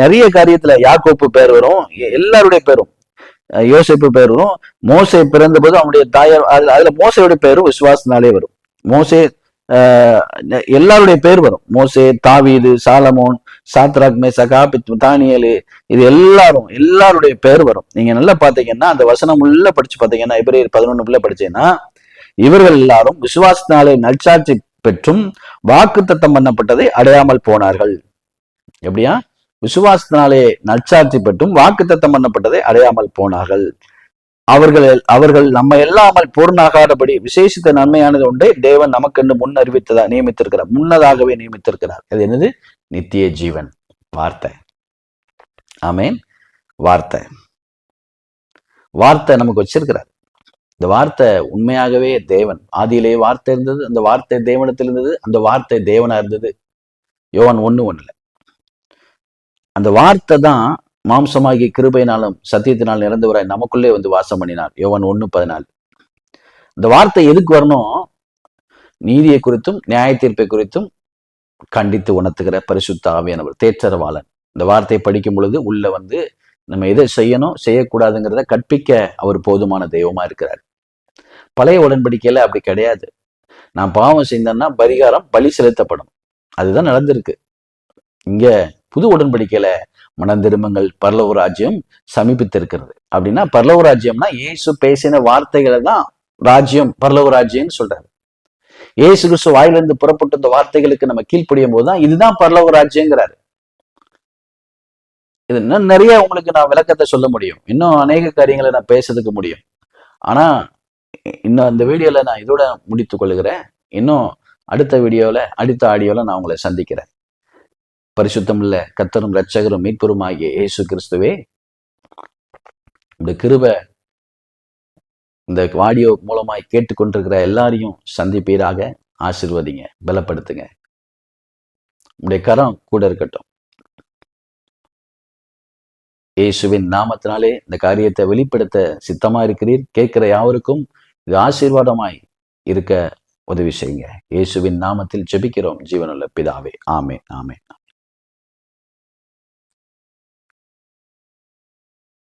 நிறைய காரியத்துல யாக்கோப்பு பேர் வரும். எல்லாருடைய பேரும், யோசேப்பு பேர் வரும். மோசே பிறந்த போது அவனுடைய தாயார், அதுல மோசையுடைய பேரும் விசுவாசனாலே வரும். மோசே எல்லாருடைய பேர் வரும். மோசே, தாவீது, சாலமோன், சாத்ராக், மேசகா, தானியேலு, இது எல்லாருடைய பேர் வரும். நீங்க நல்லா பாத்தீங்கன்னா அந்த வசனம் உள்ள படிச்சு பாத்தீங்கன்னா எபிரேயர் 11 படிச்சீங்கன்னா இவர்கள் எல்லாரும் விசுவாசத்தினாலே நற்சாட்சி பெற்றும் வாக்குத்தத்தம் பண்ணப்பட்டதை அடையாமல் போனார்கள். எப்படியா? விசுவாசத்தினாலே நற்சாட்சி பெற்றும் வாக்குத்தத்தம் பண்ணப்பட்டதை அடையாமல் போனார்கள். அவர்கள் நம்ம எல்லாமல் பூர்ணாகாதபடி விசேஷித்த நன்மையானது உண்டே தேவன் நமக்கென்று முன்னதாகவே நியமித்திருக்கிறார். அது என்னது? நித்திய ஜீவன். வார்த்தை. ஆமேன். வார்த்தை நமக்கு வச்சிருக்கிறார். இந்த வார்த்தை உண்மையாகவே தேவன். ஆதியிலே வார்த்தை இருந்தது, அந்த வார்த்தை தேவனத்தில் இருந்தது, அந்த வார்த்தை தேவனா இருந்தது. யோவான் 1:1 அந்த வார்த்தை தான் மாம்சமாகி கிருபையினாலும் சத்தியத்தினால் நிறந்தவராய் நமக்குள்ளே வந்து வாசம் பண்ணினார். யோவான் 1:14 இந்த வார்த்தை எதுக்கு வரணும்? நீதியை குறித்தும் நியாய தீர்ப்பை குறித்தும் கண்டித்து உணர்த்துகிற பரிசுத்த ஆவியானவர், தேற்றரவாளன். இந்த வார்த்தையை படிக்கும் பொழுது உள்ள வந்து நம்ம எதை செய்யணும் செய்யக்கூடாதுங்கிறத கற்பிக்க அவர் போதுமான தெய்வமா இருக்கிறார். பழைய உடன்படிக்கையில அப்படி கிடையாது. நான் பாவம் செய்தேன்னா பலி செலுத்தப்படும். அதுதான் நடந்திருக்கு. இங்க புது உடன்படிக்கையில மனம் திரும்புங்கள், பரலோக ராஜ்யம் சமீபித்திருக்கிறது. அப்படின்னா பரலோக ராஜ்யம்னா இயேசு பேசின வார்த்தைகளை தான் ராஜ்யம், பரலோக ராஜ்யம்னு சொல்றாரு. இயேசு கிறிஸ்து வாயிலிருந்து புறப்பட்ட இந்த வார்த்தைகளுக்கு நம்ம கீழ்ப்படியும் போதுதான் இதுதான் பரலோக ராஜ்யங்கிறாரு. இது இன்னும் நிறைய உங்களுக்கு நான் விளக்கத்தை சொல்ல முடியும். இன்னும் அநேக காரியங்களை நான் பேசுறதுக்கு முடியும். ஆனா இன்னும் அந்த வீடியோல நான் இதோட முடித்துக் கொள்கிறேன். இன்னும் அடுத்த வீடியோல, அடுத்த ஆடியோல நான் உங்களை சந்திக்கிறேன். பரிசுத்தமுள்ள கர்த்தரும் இரட்சகரும் மீட்பரும் ஆகிய இயேசு கிறிஸ்துவே, இந்த கிருபை இந்த ஆடியோ மூலமாய் கேட்டுக்கொண்டிருக்கிற எல்லாரையும் சந்திப்பீராக. ஆசீர்வதிங்க, பலப்படுத்துங்க. உங்களுடைய கரம் கூட இருக்கட்டும். இயேசுவின் நாமத்தினாலே இந்த காரியத்தை வெளிப்படுத்த சித்தமா இருக்கிறீர். கேட்கிற யாவருக்கும் இது ஆசீர்வாதமாய் இருக்க உதவி செய்யுங்க. இயேசுவின் நாமத்தில் ஜெபிக்கிறோம் ஜீவனுள்ள பிதாவே. ஆமென், ஆமென்.